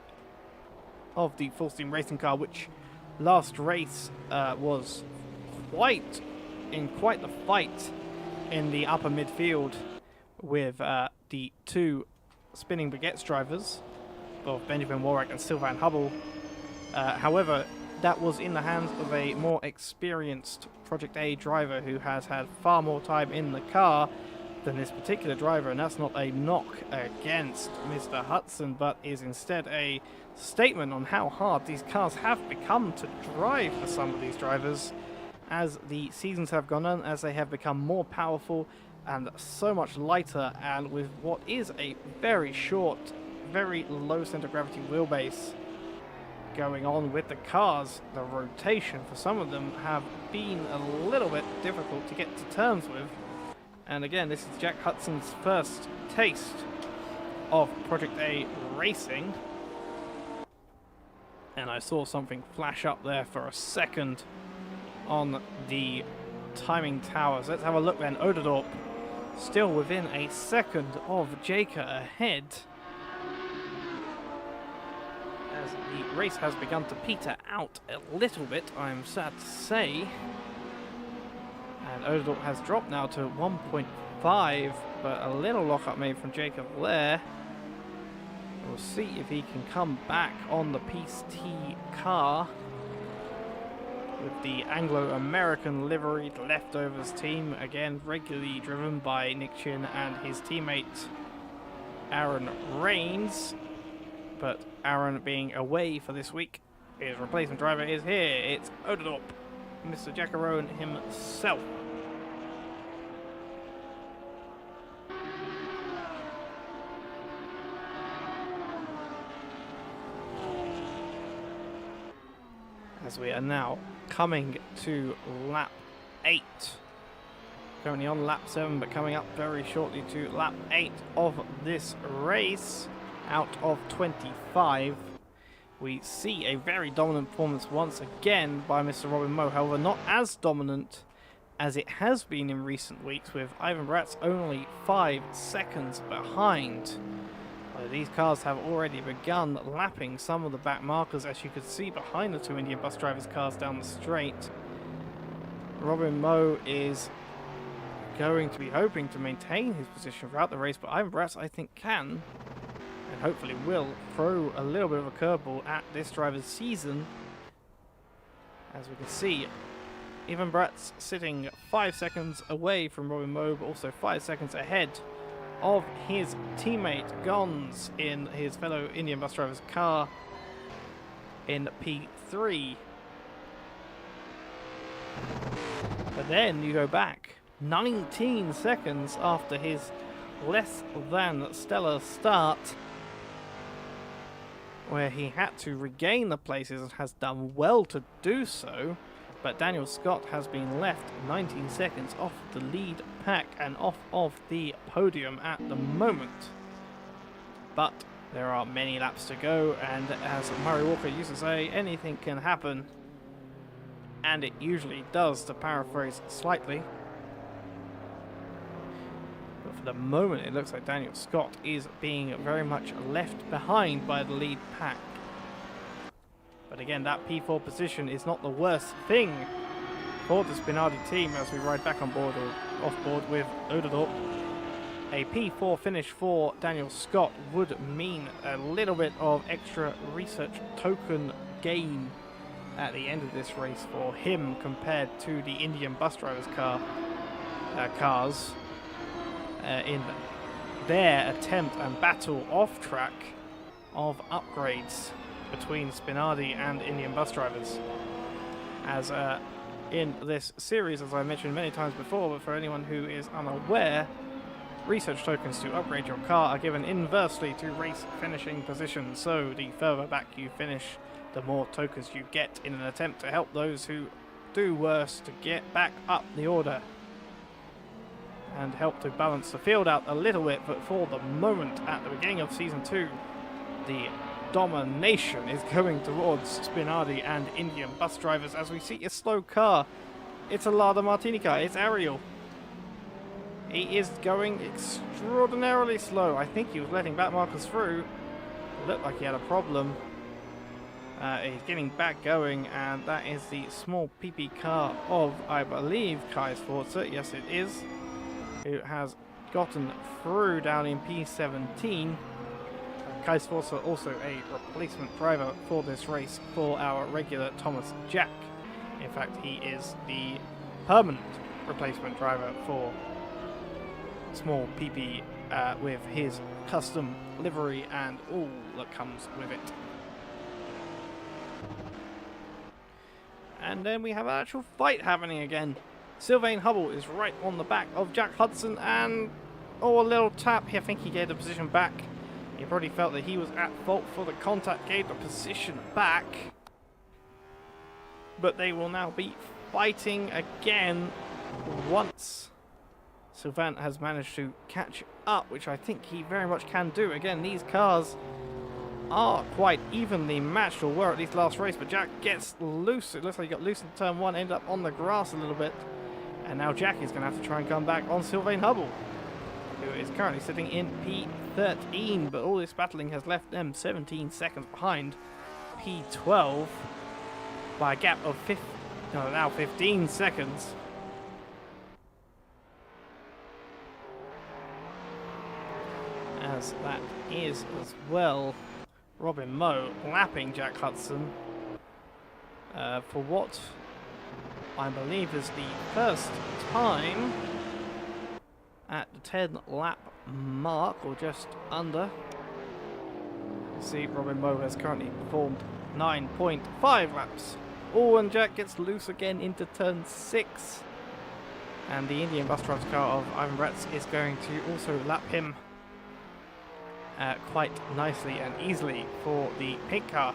Full Steam Racing car, which last race was quite the fight in the upper midfield with the two spinning baguettes drivers of Benjamin Warrack and Sylvain Hubble. However, that was in the hands of a more experienced Project A driver who has had far more time in the car than this particular driver, and that's not a knock against Mr. Hudson, but is instead a statement on how hard these cars have become to drive for some of these drivers as the seasons have gone on, as they have become more powerful and so much lighter, and with what is a very short, very low center of gravity wheelbase going on with the cars, the rotation for some of them have been a little bit difficult to get to terms with. And again, this is Jack Hudson's first taste of Project A racing. And I saw something flash up there for a second on the timing towers. Let's have a look then. Oderdorp still within a second of Jaker ahead, as the race has begun to peter out a little bit, I'm sad to say. And Oderdorp has dropped now to 1.5, but a little lockup made from Jacob there. We'll see if he can come back on the Peace T car with the Anglo-American liveried leftovers team, again regularly driven by Nick Chin and his teammate Aaron Rains. But Aaron being away for this week, his replacement driver is here. It's Oderdorp, Mr. Jackarone himself. As we are now coming to lap 8. Currently on lap 7, but coming up very shortly to lap 8 of this race. Out of 25, we see a very dominant performance once again by Mr. Robin Moe. However, not as dominant as it has been in recent weeks, with Ivan Bratz only 5 seconds behind. These cars have already begun lapping some of the back markers, as you could see behind the two Indian bus drivers' cars down the straight. Robin Moe is going to be hoping to maintain his position throughout the race, but Ivan Bratz, I think, can and hopefully will throw a little bit of a curveball at this driver's season. As we can see, Ivan Bratz sitting 5 seconds away from Robin Moe, but also 5 seconds ahead of his teammate Gons in his fellow Indian bus driver's car in P3. But then you go back 19 seconds after his less than stellar start, where he had to regain the places and has done well to do so, but Daniel Scott has been left 19 seconds off the lead pack and off of the podium at the moment. But there are many laps to go, and as Murray Walker used to say, anything can happen, and it usually does, to paraphrase slightly. But For the moment, it looks like Daniel Scott is being very much left behind by the lead pack. But again, that P4 position is not the worst thing for the Spinardi team as we ride back on board or off board with Odadorp. A P4 finish for Daniel Scott would mean a little bit of extra research token gain at the end of this race for him compared to the Indian bus drivers' cars in their attempt and battle off track of upgrades between Spinardi and Indian bus drivers. As in this series, as I mentioned many times before, but for anyone who is unaware, research tokens to upgrade your car are given inversely to race finishing position. So the further back you finish, the more tokens you get in an attempt to help those who do worse to get back up the order and help to balance the field out a little bit. But for the moment, at the beginning of Season 2, the domination is going towards Spinardi and Indian bus drivers as we see a slow car. It's a Lada Martini car. It's Ariel. He is going extraordinarily slow. I think he was letting back markers through. It looked like he had a problem. He's getting back going, and that is the small PP car of, I believe, Kai Sforza. Yes, it is. Who has gotten through down in P17. Kai Sforza also a replacement driver for this race for our regular Thomas Jack. In fact, he is the permanent replacement driver for small PP with his custom livery and all that comes with it. And then we have an actual fight happening again. Sylvain Hubble is right on the back of Jack Hudson, and a little tap. I think he gave the position back. He probably felt that he was at fault for the contact, gave the position back. But they will now be fighting again once Sylvain has managed to catch up, which I think he very much can do. Again, these cars are quite evenly matched, or were at least last race, but Jack gets loose. It looks like he got loose in turn one, ended up on the grass a little bit. And now Jack is going to have to try and come back on Sylvain Hubble, who is currently sitting in P13, but all this battling has left them 17 seconds behind P12 by a gap of now 15 seconds. As that is as well Robin Moe lapping Jack Hudson for what I believe is the first time at the 10 lap mark, or just under. See, Robin Moe has currently performed 9.5 laps. Oh, and Jack gets loose again into turn 6. And the Indian bus driver's car of Ivan Bretz is going to also lap him quite nicely and easily for the pink car.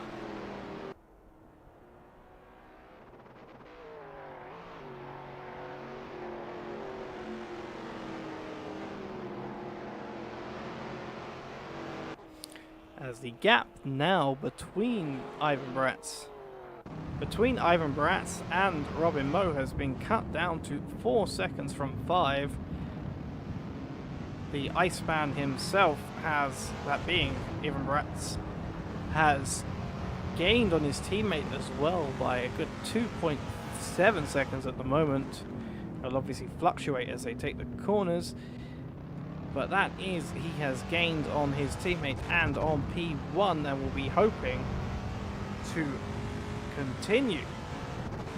As the gap now between Ivan Bretz and Robin Moe has been cut down to 4 seconds from 5. The Iceman himself has, that being Ivan Bretz, has gained on his teammate as well by a good 2.7 seconds at the moment. It'll obviously fluctuate as they take the corners, but that is, he has gained on his teammate and on P1, and will be hoping to continue.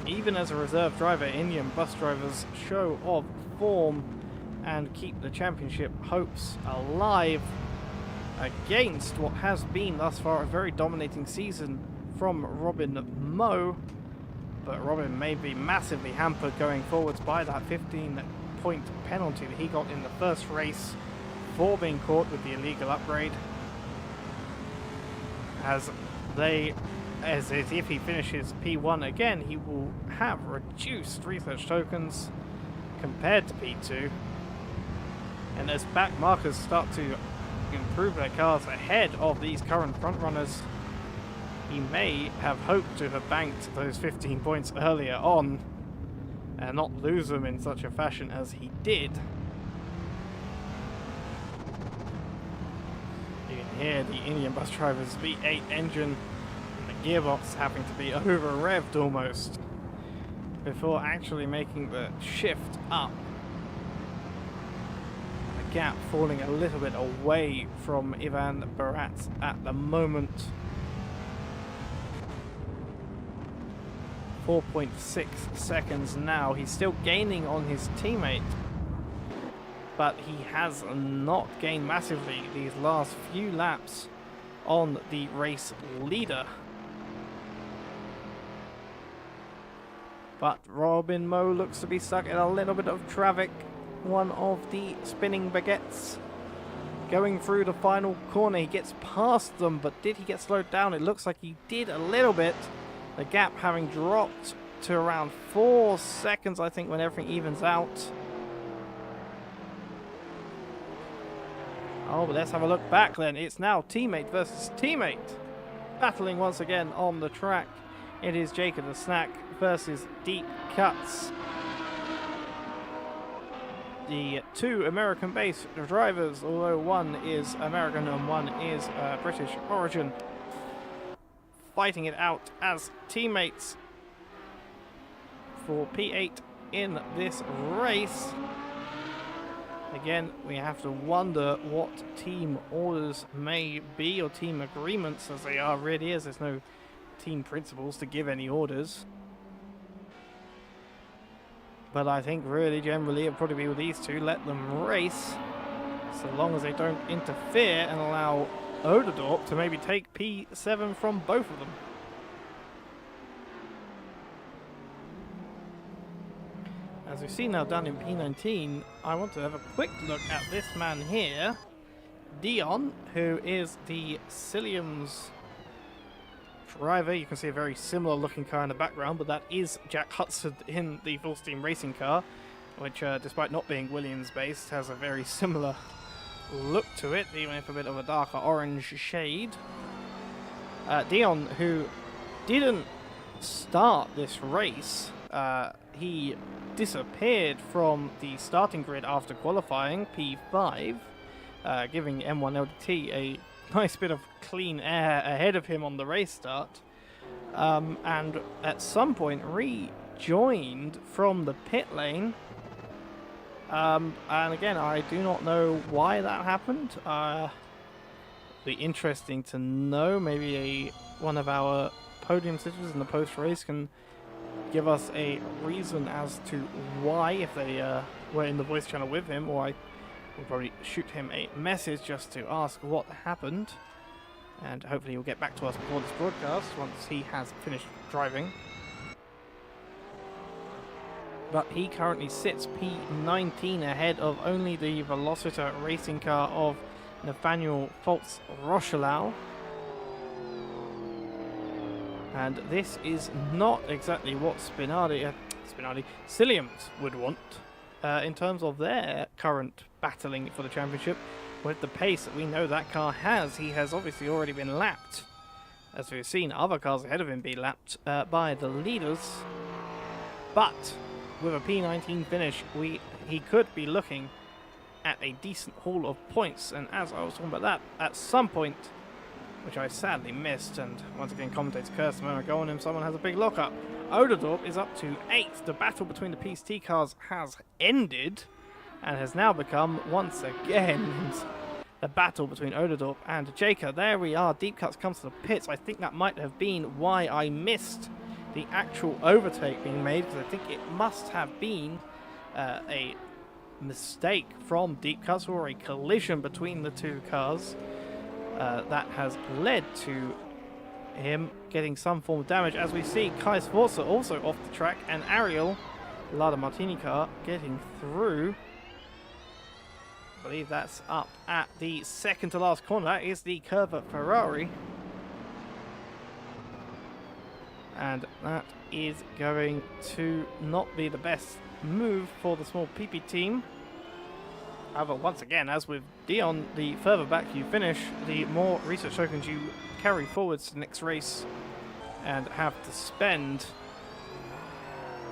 Even as a reserve driver, Indian bus drivers show of form and keep the championship hopes alive against what has been thus far a very dominating season from Robin Moe. But Robin may be massively hampered going forwards by that 15-point penalty that he got in the first race for being caught with the illegal upgrade. As if he finishes P1 again, he will have reduced research tokens compared to P2. And as back markers start to improve their cars ahead of these current frontrunners, he may have hoped to have banked those 15 points earlier on and not lose them in such a fashion as he did. hear the Indian bus driver's V8 engine and the gearbox having to be over-revved almost before actually making the shift up. The gap falling a little bit away from Ivan Baratz at the moment. 4.6 seconds now. He's still gaining on his teammate, but he has not gained massively these last few laps on the race leader. But Robin Moe looks to be stuck in a little bit of traffic. One of the spinning baguettes going through the final corner. He gets past them, but did he get slowed down? It looks like he did a little bit. The gap having dropped to around 4 seconds, I think, when everything evens out. Oh, but let's have a look back then. It's now teammate versus teammate. Battling once again on the track. It is Jacob the Snack versus Deep Cuts. The two American-based drivers, although one is American and one is British origin, fighting it out as teammates for P8 in this race. Again, we have to wonder what team orders may be, or team agreements, as they are really is. There's no team principles to give any orders. But I think really generally it'll probably be with these two. Let them race, so long as they don't interfere and allow Oderdorp to maybe take P7 from both of them. As we see now down in P19, I want to have a quick look at this man here, Dion, who is the Cilium's driver. You can see a very similar looking car in the background, but that is Jack Hudson in the full steam racing car, which despite not being Williams based has a very similar look to it, even if a bit of a darker orange shade. Dion, who didn't start this race, he disappeared from the starting grid after qualifying, P5, giving M1 LDT a nice bit of clean air ahead of him on the race start, and at some point rejoined from the pit lane. And again, I do not know why that happened. Be interesting to know. Maybe one of our podium sitters in the post-race can give us a reason as to why, if they were in the voice channel with him, or I will probably shoot him a message just to ask what happened, and hopefully he'll get back to us before this broadcast once he has finished driving. But he currently sits P19 ahead of only the Velociter racing car of Nathaniel Foltz-Rochelau. And this is not exactly what Ciliums would want in terms of their current battling for the championship. With the pace that we know that car has, he has obviously already been lapped, as we've seen other cars ahead of him be lapped by the leaders. But with a P19 finish, he could be looking at a decent haul of points. And as I was talking about that, at some point, which I sadly missed, and once again Commentator cursed a moment ago on him, someone has a big lockup. Oderdorp is up to 8th. The battle between the PST cars has ended and has now become, once again, the battle between Oderdorp and Jaker. There we are. Deep Cuts comes to the pits. I think that might have been why I missed the actual overtake being made, because I think it must have been a mistake from Deep Cuts, or a collision between the two cars that has led to him getting some form of damage. As we see, Kai Sforza also off the track, and Ariel, Lada Martini car, getting through. I believe that's up at the second to last corner. That is the Curva Ferrari. And that is going to not be the best move for the small PP team. However, once again, as with Dion, the further back you finish, the more research tokens you carry forwards to the next race and have to spend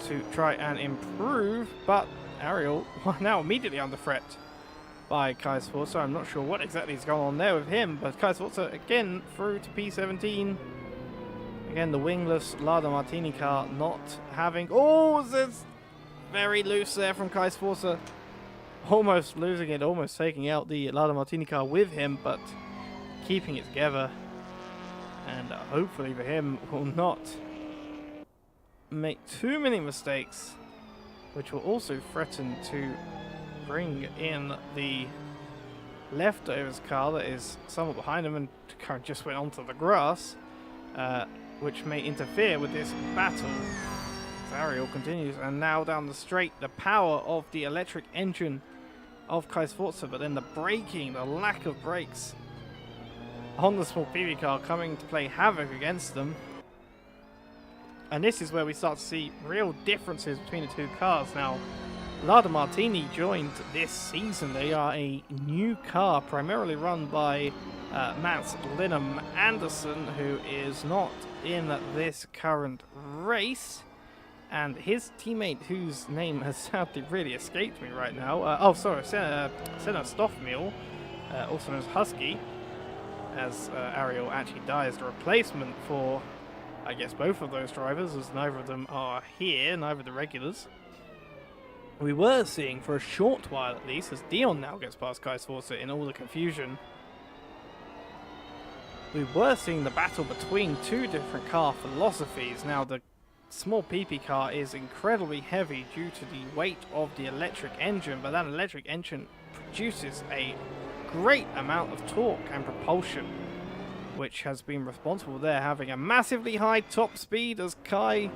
to try and improve. But Ariel now immediately under threat by Kai Sforza. I'm not sure what exactly is going on there with him, but Kai Sforza again through to P17. Again, the wingless Lada Martini car not having... Oh, it's very loose there from Kai Sforza. Almost losing it, almost taking out the Lada Martini car with him, but keeping it together. And hopefully for him, will not make too many mistakes, which will also threaten to bring in the leftovers car that is somewhat behind him and just went onto the grass, which may interfere with this battle. Ariel continues, and now down the straight, the power of the electric engine of Kai Sforza, but then the braking, the lack of brakes on the small PV car coming to play havoc against them. And this is where we start to see real differences between the two cars. Now, Lada Martini joined this season. They are a new car, primarily run by Mats Linham Anderson, who is not in this current race. And his teammate, whose name has sadly really escaped me right now, Senna Stoffmeal, also known as Husky, as Ariel actually dies the replacement for, I guess, both of those drivers, as neither of them are here, neither of the regulars. We were seeing, for a short while at least, as Dion now gets past Kai Sforza in all the confusion, we were seeing the battle between two different car philosophies. Now, the small PP car is incredibly heavy due to the weight of the electric engine, but that electric engine produces a great amount of torque and propulsion, which has been responsible there, having a massively high top speed as Kai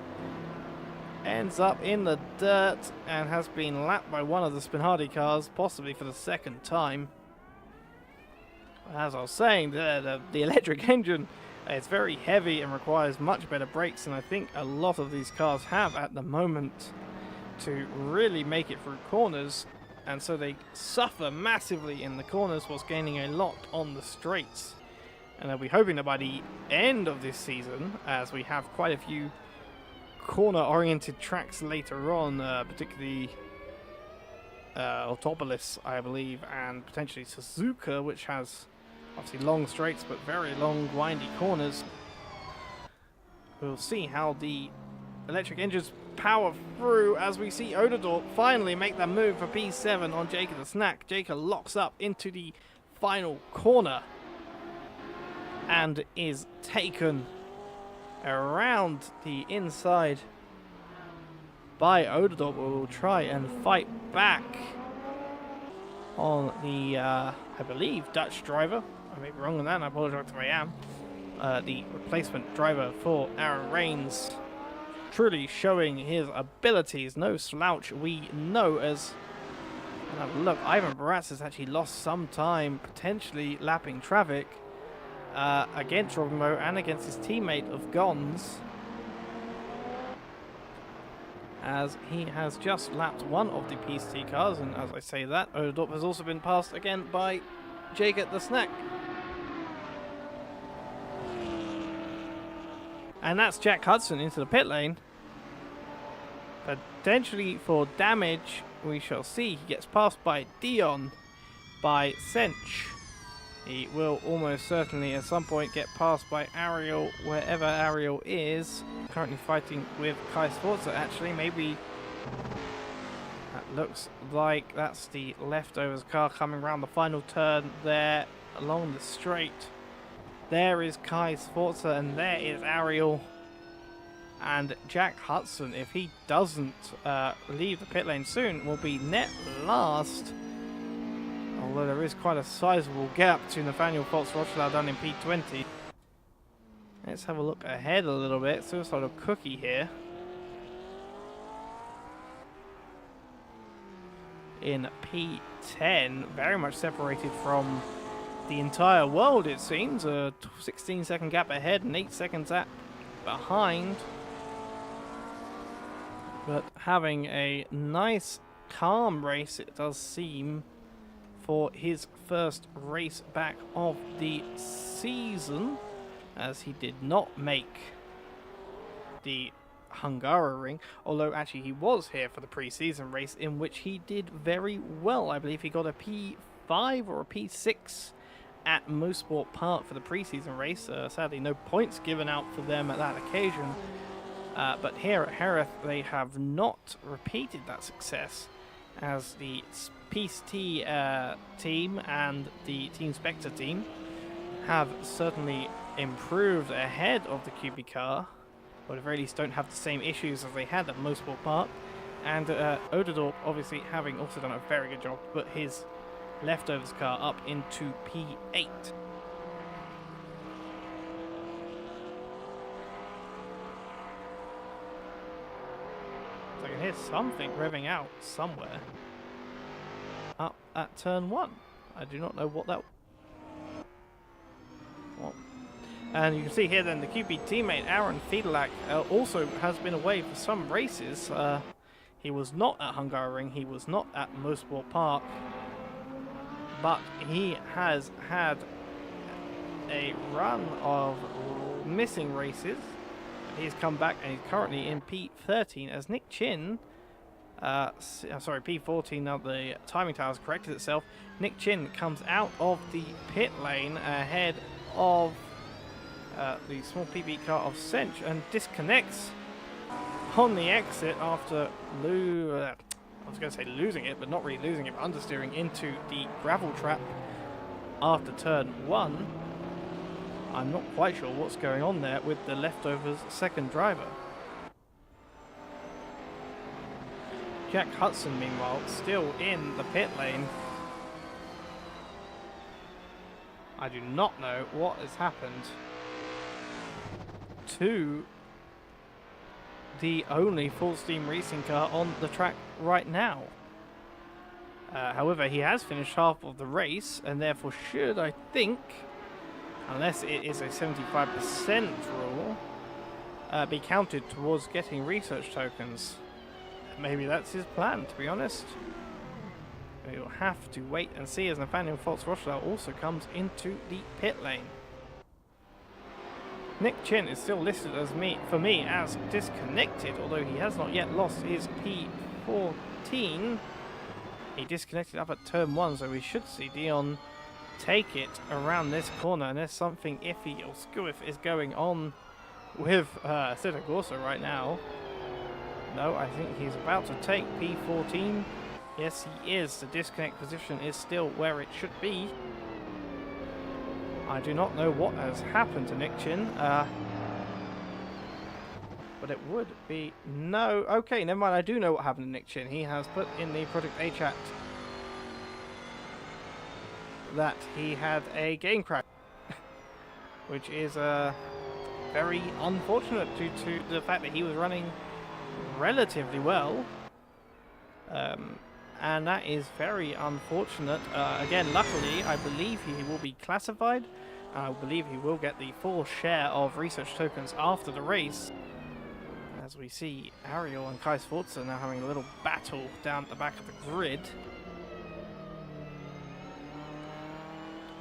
ends up in the dirt and has been lapped by one of the Spinardi cars, possibly for the second time. As I was saying, the electric engine is very heavy and requires much better brakes than I think a lot of these cars have at the moment to really make it through corners, and so they suffer massively in the corners whilst gaining a lot on the straights. And I'll be hoping that by the end of this season, as we have quite a few corner-oriented tracks later on, particularly Autopolis, I believe, and potentially Suzuka, which has obviously long straights but very long windy corners. We'll see how the electric engines power through as we see Odador finally make that move for P7 on Jacob the Snack. Jacob locks up into the final corner and is taken around the inside by Odador, who will try and fight back on the, I believe, Dutch driver. I may be wrong on that, and I apologize if I am. The replacement driver for Aaron Reigns, truly showing his abilities. No slouch, we know, as... And look, Ivan Baratz has actually lost some time, potentially lapping traffic against Robimo and against his teammate of Gons, as he has just lapped one of the PST cars. And as I say that, Odadorp has also been passed again by Jacob the Snack. And that's Jack Hudson into the pit lane. Potentially for damage, we shall see. He gets passed by Dion, by Sench. He will almost certainly at some point get passed by Ariel, wherever Ariel is. Currently fighting with Kai Sforza, actually. Maybe that looks like that's the leftovers car coming around the final turn there along the straight. There is Kai Sforza, and there is Ariel. And Jack Hudson, if he doesn't leave the pit lane soon, will be net last. Although there is quite a sizable gap to Nathaniel Fox-Rochelaar down in P20. Let's have a look ahead a little bit. Suicidal Cookie here. In P10, very much separated from the entire world, it seems. A 16-second gap ahead and 8 seconds behind. But having a nice, calm race, it does seem, for his first race back of the season, as he did not make the Hungaroring, although actually he was here for the pre-season race, in which he did very well. I believe he got a P5 P5 or a P6 at Mosport Park for the preseason race. Sadly, no points given out for them at that occasion. But here at Jerez, they have not repeated that success, as the Peace T team and the Team Spectre team have certainly improved ahead of the QB car, but at very least don't have the same issues as they had at Mosport Park. And Odadorp obviously having also done a very good job to put his leftovers car up into P8. So I can hear something revving out somewhere up at turn 1. I do not know what that... Well, and you can see here then the QB teammate Aaron Fiedelack also has been away for some races. He was not at Hungaroring, he was not at Mosport Park, but he has had a run of missing races. He's come back and he's currently in P13 as Nick Chin, sorry, P14, now the timing tower has corrected itself. Nick Chin comes out of the pit lane ahead of the small PB car of Sench and disconnects on the exit after I was going to say losing it, but not really losing it, but understeering into the gravel trap after turn 1. I'm not quite sure what's going on there with the leftovers second driver. Jack Hudson, meanwhile, still in the pit lane. I do not know what has happened to the only full steam racing car on the track right now. However, he has finished half of the race and therefore should, I think, unless it is a 75% rule, be counted towards getting research tokens. Maybe that's his plan, to be honest. We'll have to wait and see as Nathaniel Foltz-Rochdale also comes into the pit lane. Nick Chin is still listed as for me as disconnected, although he has not yet lost his P14. He disconnected up at turn 1, so we should see Dion take it around this corner, and there's something iffy or squiff is going on with Assetto Corsa right now. No, I think he's about to take P14. Yes, he is. The disconnect position is still where it should be. I do not know what has happened to Nick Chin, but it would be no. Okay, never mind. I do know what happened to Nick Chin. He has put in the Project A chat that he had a game crash, which is very unfortunate due to the fact that he was running relatively well. And that is very unfortunate. Again, luckily, I believe he will be classified. I believe he will get the full share of research tokens after the race. As we see Ariel and Kai Sforza now having a little battle down at the back of the grid.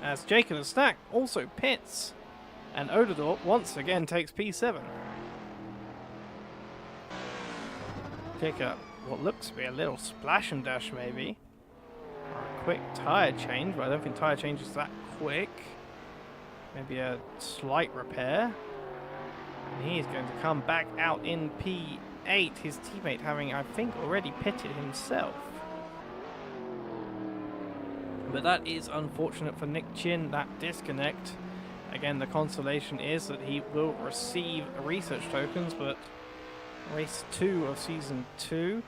As Jacob and Stack also pits. And Odadorp once again takes P7. Kick up what looks to be a little splash and dash maybe, or a quick tyre change, but I don't think tyre change is that quick. Maybe a slight repair, and he's going to come back out in P8, his teammate having, I think, already pitted himself. But that is unfortunate for Nick Chin, that disconnect. Again, the consolation is that he will receive research tokens, but race 2 of season 2,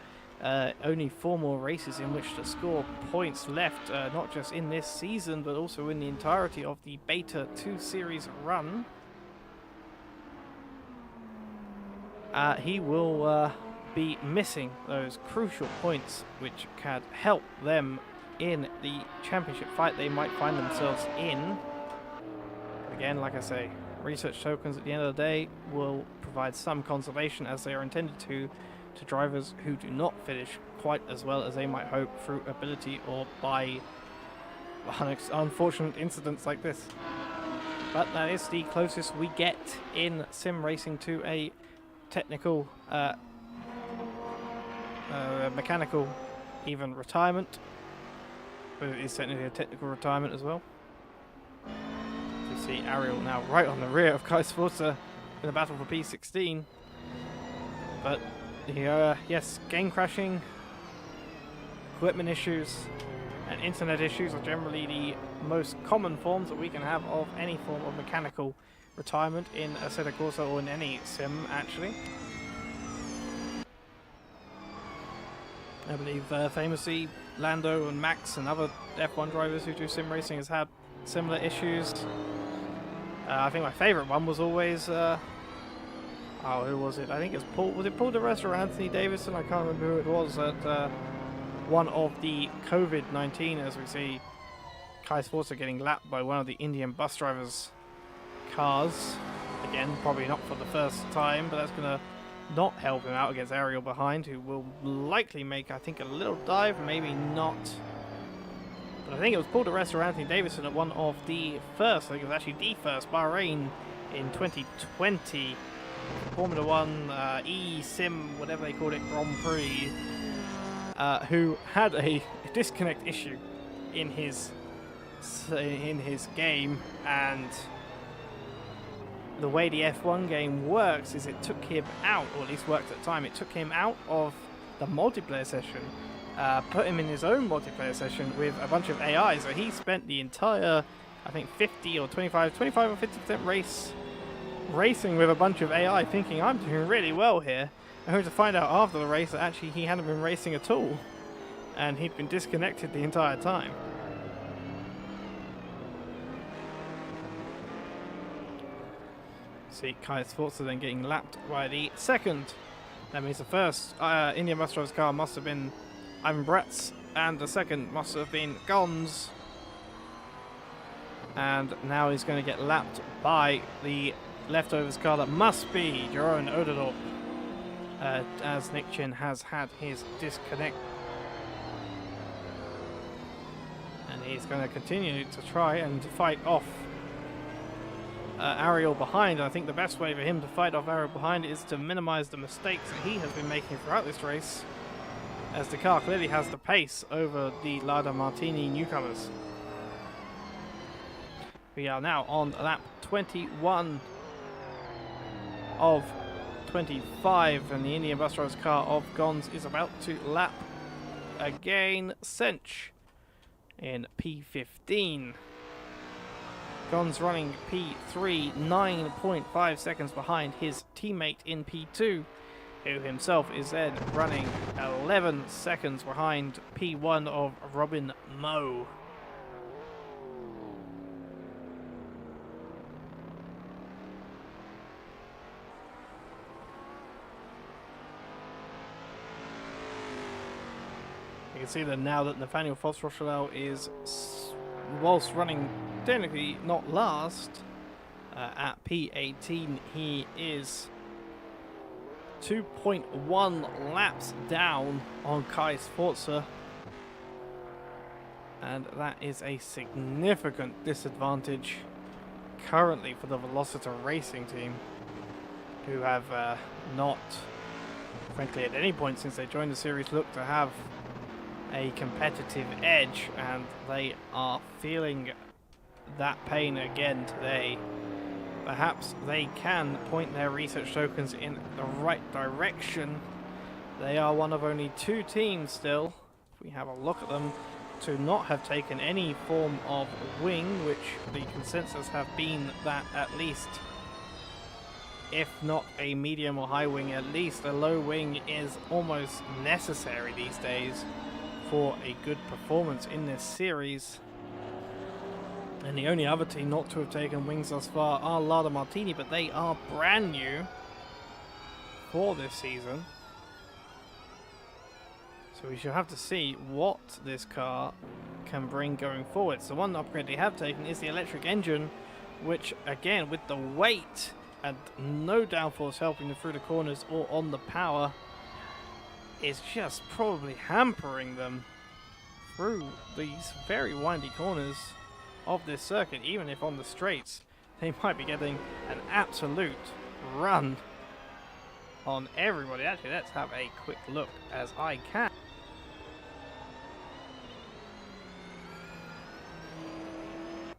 only 4 more races in which to score points left, not just in this season but also in the entirety of the Beta 2 series run. He will be missing those crucial points which can help them in the championship fight they might find themselves in. Again, like I say, research tokens at the end of the day will provide some consolation, as they are intended to drivers who do not finish quite as well as they might hope through ability or by unfortunate incidents like this. But that is the closest we get in sim racing to a technical, mechanical, even retirement. but it is technically a technical retirement as well. You see Ariel now right on the rear of Kai Sforza in the battle for P16. But, yes, game crashing, equipment issues, and internet issues are generally the most common forms that we can have of any form of mechanical retirement in Assetto Corsa or in any sim, actually. I believe famously Lando and Max and other F1 drivers who do sim racing has had similar issues. I think my favourite one was always, oh, who was it? I think it's Paul. Was it Paul DeResta or Anthony Davidson? I can't remember who it was at one of the COVID-19, as we see Kai Sforza getting lapped by one of the Indian bus drivers' cars. Again, probably not for the first time, but that's going to not help him out against Ariel behind, who will likely make, I think, a little dive, maybe not. But I think it was Paul DeResta or Anthony Davidson at one of the first, I think it was actually the first, Bahrain in 2020. Formula 1 E-Sim, whatever they called it, Grand Prix, who had a disconnect issue in his game, and the way the F1 game works is it took him out, or at least worked at the time, it took him out of the multiplayer session, put him in his own multiplayer session with a bunch of AI, so he spent the entire, I think 50 or 25 or 50% race racing with a bunch of AI, thinking I'm doing really well here, only to find out after the race that actually he hadn't been racing at all, and he'd been disconnected the entire time. See Kai Sforza then getting lapped by the second. That means the first Indian bus driver's car must have been Ivan Brett's, and the second must have been Gon's. And now he's going to get lapped by the leftovers car that must be Jeroen Odedorp, as Nick Chin has had his disconnect. And he's going to continue to try and fight off Ariel behind. I think the best way for him to fight off Ariel behind is to minimize the mistakes that he has been making throughout this race, as the car clearly has the pace over the Lada Martini newcomers. We are now on lap 21 of 25, and the Indian bus driver's car of Gons is about to lap again Sench in P15. Gon's running P3, 9.5 seconds behind his teammate in P2, who himself is then running 11 seconds behind P1 of Robin Moe. You can see that now that Nathaniel Foss-Rochelle is, whilst running technically not last, at P18, he is 2.1 laps down on Kai Sforza, and that is a significant disadvantage currently for the Velocita Racing team, who have not, frankly, at any point since they joined the series, looked to have a competitive edge, and they are feeling that pain again today. Perhaps they can point their research tokens in the right direction. They are one of only two teams still, if we have a look at them, to not have taken any form of wing, which the consensus have been that at least, if not a medium or high wing, at least a low wing is almost necessary these days for a good performance in this series. And the only other team not to have taken wings thus far are Lada Martini, but they are brand new for this season. So we shall have to see what this car can bring going forward. So one upgrade they have taken is the electric engine, which again, with the weight and no downforce helping them through the corners or on the power, is just probably hampering them through these very windy corners of this circuit. Even if on the straights they might be getting an absolute run on everybody. Actually, let's have a quick look as I can.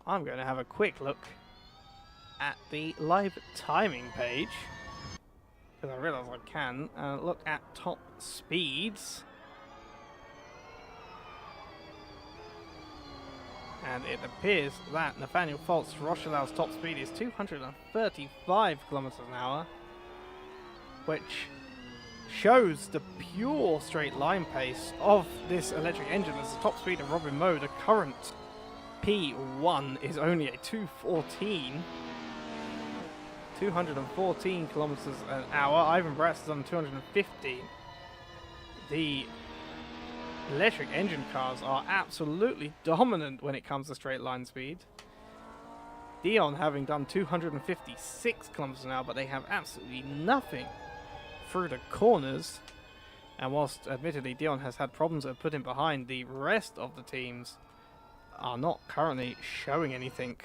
I'm going to have a quick look at the live timing page, because I realise I can look at top speeds. And it appears that Nathaniel Foltz Rochelau's top speed is 235 kilometers an hour, which shows the pure straight line pace of this electric engine. As the top speed of Robin Moe, the current P1 is only a 214 kilometers an hour. Ivan Bratz is on 215. The electric engine cars are absolutely dominant when it comes to straight line speed. Dion having done 256 kilometers an hour, but they have absolutely nothing through the corners. And whilst admittedly Dion has had problems that have put him behind, the rest of the teams are not currently showing anything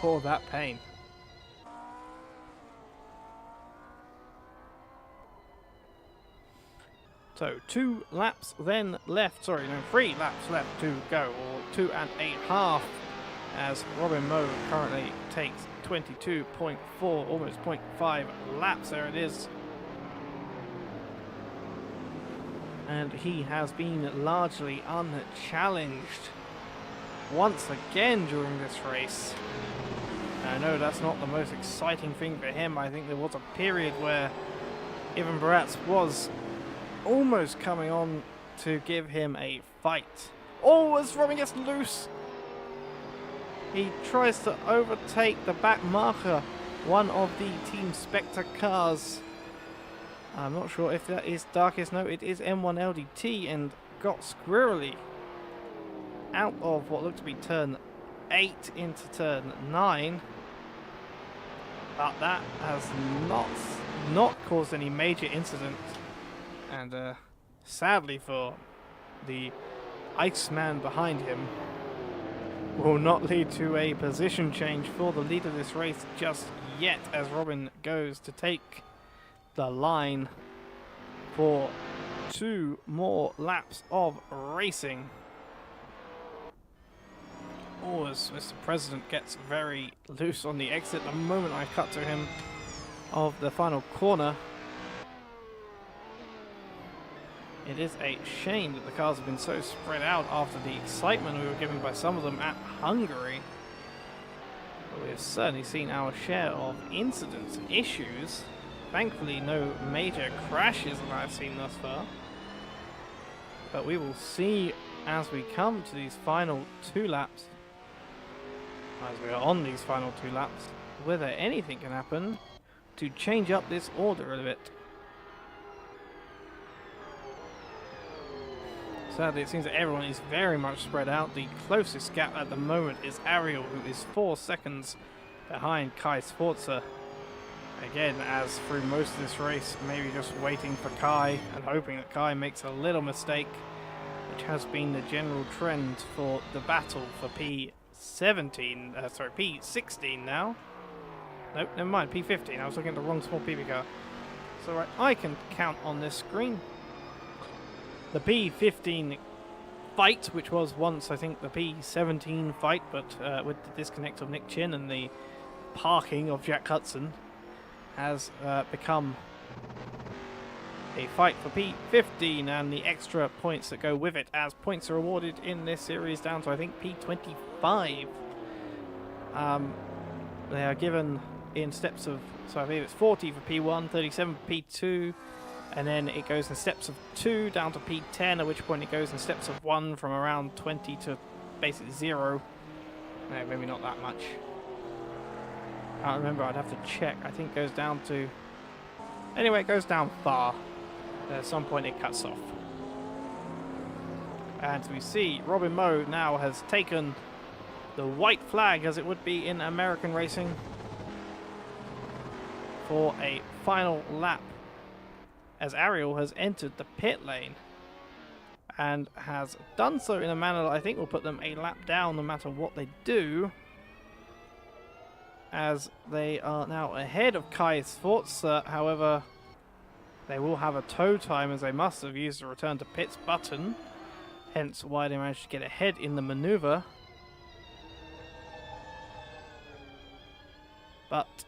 for that pain. So 2 laps then left, 3 laps left to go, or 2.5, as Robin Moe currently takes 22.4, almost 0.5 laps. There it is. And he has been largely unchallenged once again during this race. I know that's not the most exciting thing for him. I think there was a period where Ivan Bratz was almost coming on to give him a fight. Oh, as Robin gets loose, he tries to overtake the back marker, one of the Team Spectre cars. I'm not sure if that is Darkest. No, it is M1 LDT, and got squirrelly out of what looked to be turn 8 into turn 9. But that has not caused any major incident. And sadly for the Iceman behind him, will not lead to a position change for the lead of this race just yet, as Robin goes to take the line for 2 more laps of racing. Oh, as Mr. President gets very loose on the exit the moment I cut to him of the final corner. It is a shame that the cars have been so spread out after the excitement we were given by some of them at Hungary. But we have certainly seen our share of incidents and issues. Thankfully, no major crashes that I've seen thus far. But we will see as we come to these final 2 laps, as we are on these final 2 laps, whether anything can happen to change up this order a bit. Sadly, it seems that everyone is very much spread out. The closest gap at the moment is Ariel, who is 4 seconds behind Kai Sforza. Again, as through most of this race, maybe just waiting for Kai and hoping that Kai makes a little mistake, which has been the general trend for the battle for P16 now. Nope, never mind, P15. I was looking at the wrong small PB car. So right, I can count on this screen the P15 fight, which was once, I think, the P17 fight, but with the disconnect of Nick Chin and the parking of Jack Hudson, has become a fight for P15 and the extra points that go with it, as points are awarded in this series down to, I think, P25. They are given in steps of, so I believe it's 40 for P1, 37 for P2, and then it goes in steps of 2 down to P10, at which point it goes in steps of 1 from around 20 to basically 0. No, maybe not that much. I can't remember, I'd have to check. I think it goes down to... Anyway, it goes down far. At some point it cuts off. And we see Robin Moe now has taken the white flag, as it would be in American racing, for a final lap, as Ariel has entered the pit lane and has done so in a manner that I think will put them a lap down no matter what they do, as they are now ahead of Kai Sforza. However, they will have a tow time, as they must have used the return to pits button, hence why they managed to get ahead in the maneuver. but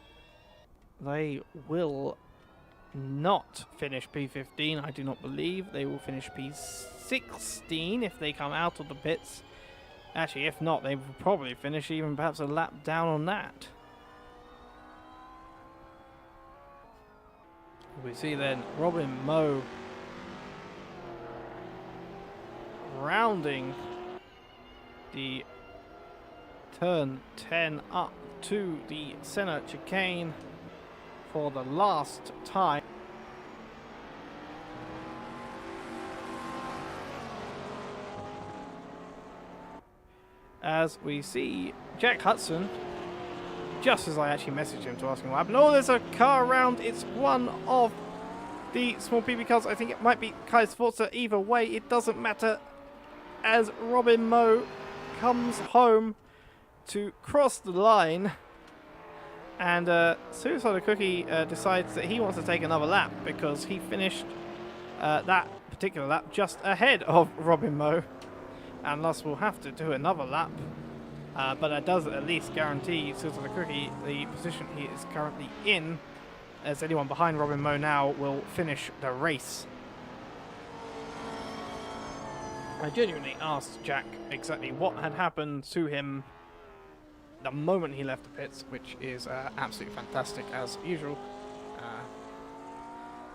they will not finish P15. I do not believe they will finish P16 if they come out of the pits. Actually, if not, they will probably finish even perhaps a lap down on that. We see then Robin Moe rounding the turn 10 up to the center chicane for the last time. As we see Jack Hudson, just as I actually messaged him to ask him what happened. Oh, there's a car around. It's one of the small PB cars. I think it might be Kai Sforza. Either way, it doesn't matter. As Robin Moe comes home to cross the line, and Suicide Cookie decides that he wants to take another lap because he finished that particular lap just ahead of Robin Moe, and thus will have to do another lap. But that does at least guarantee Suicide Cookie the position he is currently in, as anyone behind Robin Moe now will finish the race. I genuinely asked Jack exactly what had happened to him the moment he left the pits, which is absolutely fantastic as usual.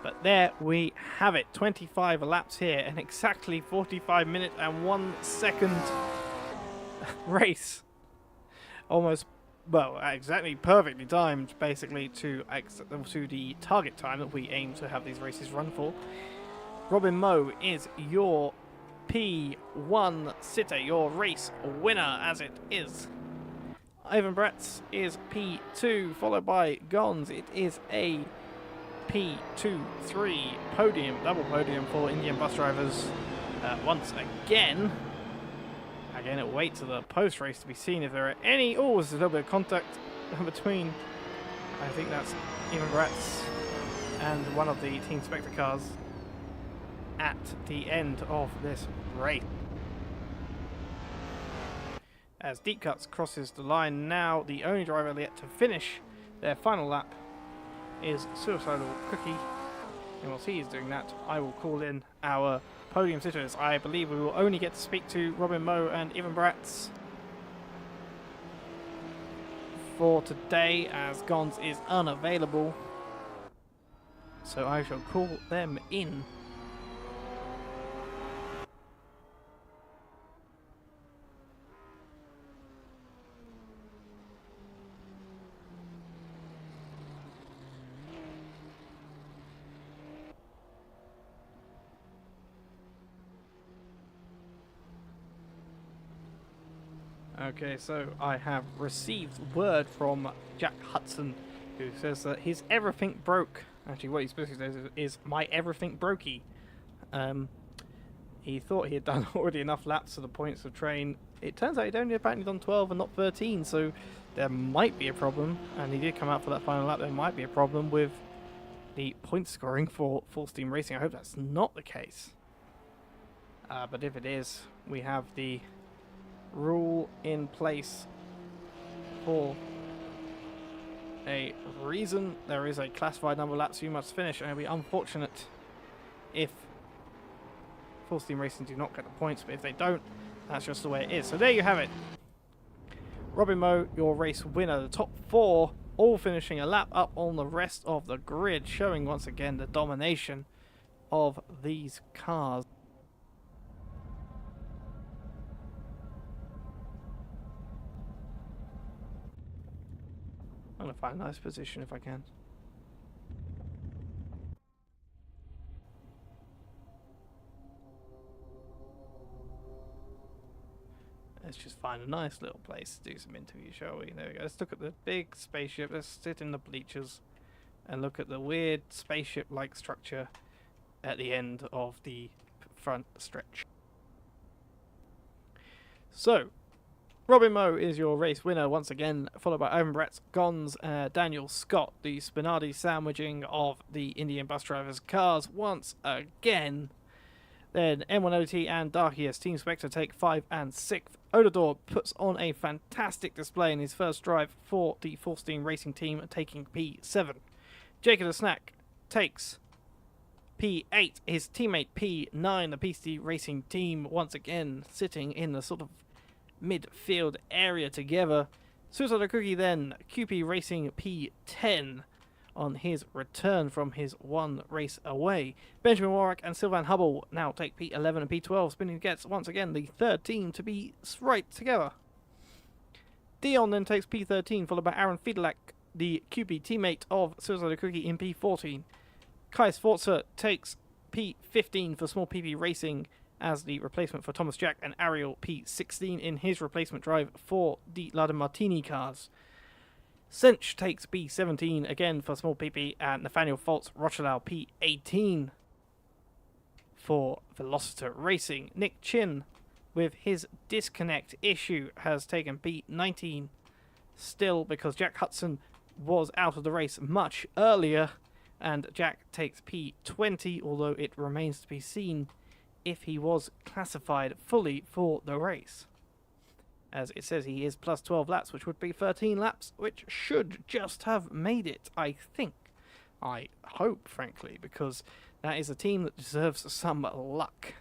But there we have it, 25 laps here, and exactly 45 minutes and 1 second race. Almost, well, exactly perfectly timed, basically, to the target time that we aim to have these races run for. Robin Moe is your P1 sitter, your race winner, as it is. Ivan Bretz is P2, followed by Gons. It is a P2-3 podium, double podium for Indian bus drivers once again. Again, it'll wait till the post-race to be seen if there are any... Oh, there's a little bit of contact between... I think that's Ivan Bretz and one of the Team Spectre cars at the end of this race. As Deep Cuts crosses the line now, the only driver yet to finish their final lap is Suicidal Cookie. And whilst he is doing that, I will call in our podium sitters. I believe we will only get to speak to Robin Moe and Ivan Bretz for today, as Gons is unavailable. So I shall call them in. Okay, so I have received word from Jack Hudson, who says that his everything broke. Actually, what he specifically says is my everything brokey. He thought he had done already enough laps to the points of train. It turns out he'd only apparently done 12 and not 13, so there might be a problem. And he did come out for that final lap. There might be a problem with the point scoring for Full Steam Racing. I hope that's not the case. But if it is, we have the rule in place for a reason. There is a classified number of laps you must finish, and it will be unfortunate if Full Steam Racing do not get the points, but if they don't, that's just the way it is. So there you have it. Robin Moe, your race winner. The top four all finishing a lap up on the rest of the grid, showing once again the domination of these cars. I'm going to find a nice position if I can. Let's just find a nice little place to do some interview, shall we? There we go. Let's look at the big spaceship. Let's sit in the bleachers and look at the weird spaceship-like structure at the end of the front stretch. So, Robin Moe is your race winner once again, followed by Ivan Bretz, Gons, Daniel Scott, the Spinardi sandwiching of the Indian bus drivers' cars once again. Then M1OT and Darkiest Team Spectre take 5 and 6th. Odador puts on a fantastic display in his first drive for the Forstein Racing Team, taking P7. Jacob the Snack takes P8. His teammate P9, the PC Racing Team, once again sitting in the sort of midfield area together. Suicide Cookie then QP Racing P10 on his return from his one race away. Benjamin Warwick and Sylvan Hubble now take P11 and P12. Spinning gets once again the third team to be right together. Dion then takes P13, followed by Aaron Fiedlak, the QP teammate of Suicide Cookie, in P14. Kai Sforza takes P15 for Small PP Racing as the replacement for Thomas Jack, and Ariel P16 in his replacement drive for the Lada Martini cars. Cinch takes P17 again for Small PP, and Nathaniel Foltz Rochelau P18 for Velociter Racing. Nick Chin, with his disconnect issue, has taken P19 still because Jack Hudson was out of the race much earlier, and Jack takes P20, although it remains to be seen if he was classified fully for the race. As it says, he is plus 12 laps, which would be 13 laps, which should just have made it, I think. I hope, frankly, because that is a team that deserves some luck.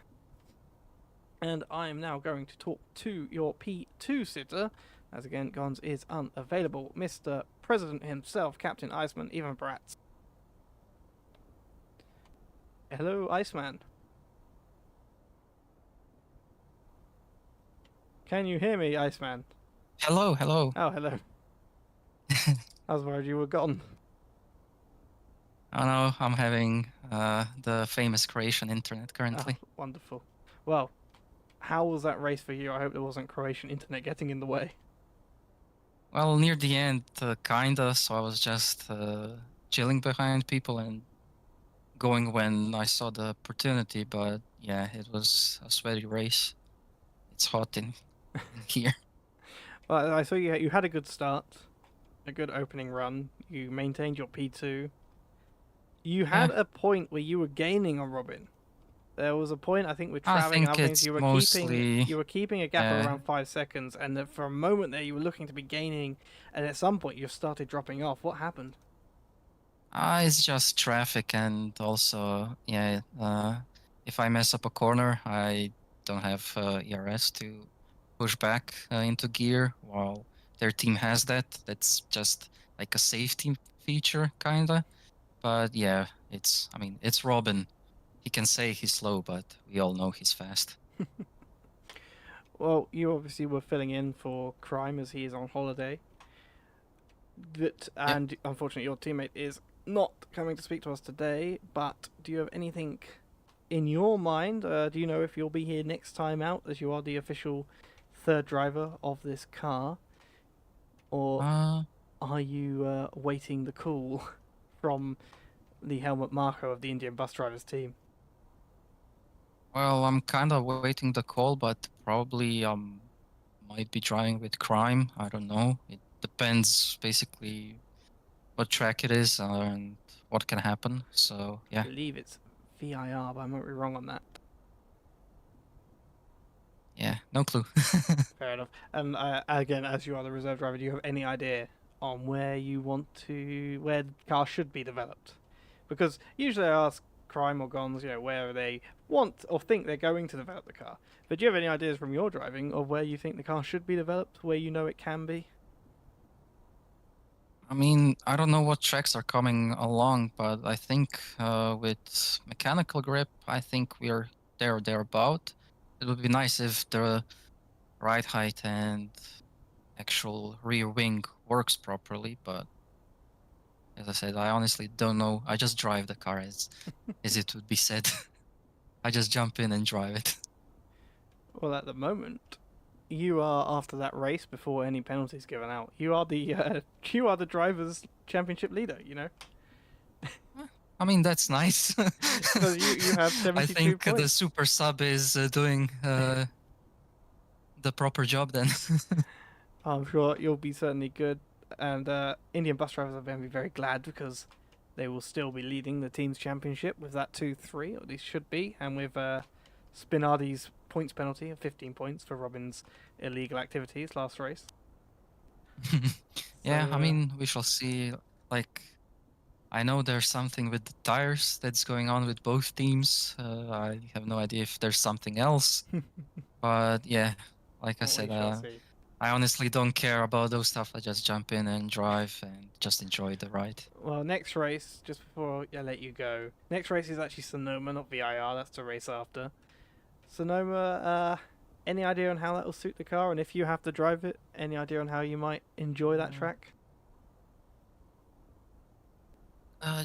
And I am now going to talk to your P2 sitter, as again, Gons is unavailable, Mr. President himself, Captain Iceman, Ivan Bratz. Hello, Iceman. Can you hear me, Iceman? Hello, hello. Oh, hello. I was worried you were gone. Oh no, I'm having the famous Croatian internet currently. Oh, wonderful. Well, how was that race for you? I hope there wasn't Croatian internet getting in the way. Well, near the end, kinda, so I was just chilling behind people and going when I saw the opportunity, but yeah, it was a sweaty race. It's hot in here. Well, I saw you had a good start, a good opening run. You maintained your P2. You had a point where you were gaining on Robin. There was a point, I think, with traveling and other things, you were keeping a gap of around 5 seconds, and that for a moment there you were looking to be gaining, and at some point you started dropping off. What happened? It's just traffic, and also, yeah, if I mess up a corner, I don't have ERS to push back into gear, while their team has that. That's just like a safety feature, kinda. But yeah, it's Robin. He can say he's slow, but we all know he's fast. Well, you obviously were filling in for Crime as he is on holiday. And unfortunately your teammate is not coming to speak to us today, but do you have anything in your mind? Do you know if you'll be here next time out, as you are the official third driver of this car? Or are you waiting the call from the Helmut Marko of the Indian bus drivers team? Well, I'm kind of waiting the call, but probably might be driving with Crime. I don't know. It depends basically what track it is and what can happen. So yeah. I believe it's VIR, but I might be wrong on that. Yeah, no clue. Fair enough. And again, as you are the reserve driver, do you have any idea on where the car should be developed? Because usually I ask Crime or Gons, where they want or think they're going to develop the car. But do you have any ideas from your driving of where you think the car should be developed, where you know it can be? I mean, I don't know what tracks are coming along, but I think with mechanical grip, I think we're there or thereabout. It would be nice if the ride height and actual rear wing works properly, but as I said, I honestly don't know. I just drive the car as it would be said. I just jump in and drive it. Well, at the moment, you are, after that race, before any penalties given out, you are the drivers' championship leader. I mean, that's nice. So you have 72 I think points. the super sub is doing the proper job then. I'm sure you'll be certainly good, and Indian bus drivers are going to be very glad because they will still be leading the team's championship with that 2-3, or at least should be, and with Spinardi's points penalty of 15 points for Robin's illegal activities last race. Yeah, So, I mean, we shall see. Like, I know there's something with the tires that's going on with both teams. I have no idea if there's something else. But yeah, like I said, we shall see. I honestly don't care about those stuff. I just jump in and drive and just enjoy the ride. Well, next race, just before I let you go, next race is actually Sonoma, not VIR. That's the race after. Sonoma, any idea on how that will suit the car? And if you have to drive it, any idea on how you might enjoy that track?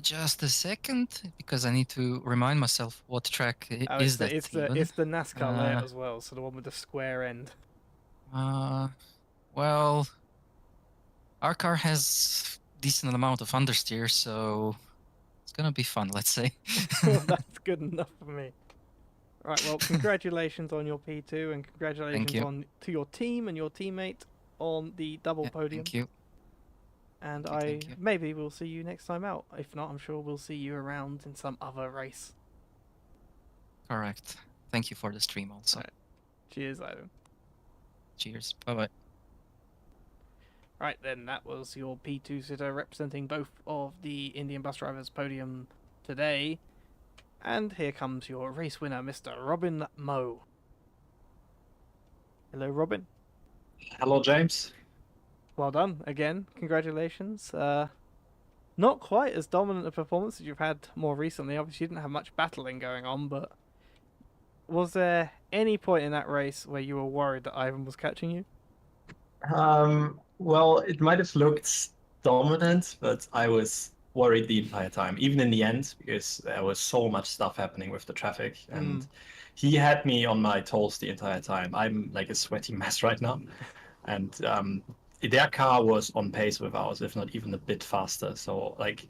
Just a second, because I need to remind myself what track Oh, is that even. it's the NASCAR layout Uh, as well, so the one with the square end. well, our car has decent amount of understeer, so it's gonna be fun, let's say. Well, that's good enough for me. Right, well, congratulations on your P2 and Thank congratulations you. on to your team and your teammate on the double Yeah, podium. thank you. And Thank you. maybe we'll see you next time out. If not, I'm sure we'll see you around in some other race. Correct. Thank you for the stream also. Right. Cheers, Ivan. Cheers. Bye-bye. Right then, that was your P2 sitter representing both of the Indian bus drivers podium today. And here comes your race winner, Mr. Robin Moe. Hello, Robin. Hello, James. Well done again. Congratulations. Not quite as dominant a performance as you've had more recently. Obviously, you didn't have much battling going on, but was there any point in that race where you were worried that Ivan was catching you? Well, it might have looked dominant, but I was worried the entire time, even in the end, because there was so much stuff happening with the traffic, and he had me on my toes the entire time. I'm like a sweaty mess right now, and their car was on pace with ours, if not even a bit faster. So, like,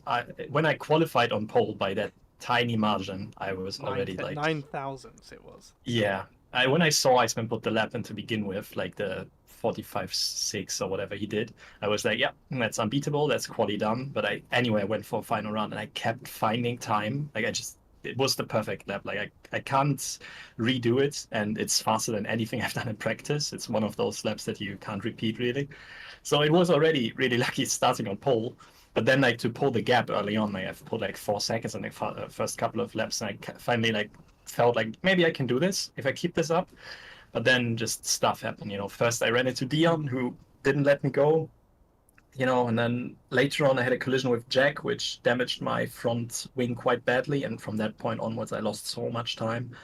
when I qualified on pole by that tiny margin, I was already like 9 thousandths it was. Yeah. When I saw Iceman put the lap in to begin with, like the 45.6 or whatever he did, I was like, yeah, that's unbeatable. That's quality done. But I went for a final run and I kept finding time. Like it was the perfect lap. Like I can't redo it. And it's faster than anything I've done in practice. It's one of those laps that you can't repeat really. So it was already really lucky starting on pole. But then, like, to pull the gap early on, like, I've pulled like 4 seconds in the first couple of laps, and I finally like felt like maybe I can do this if I keep this up. But then just stuff happened, First I ran into Dion, who didn't let me go, and then later on I had a collision with Jack, which damaged my front wing quite badly. And from that point onwards, I lost so much time.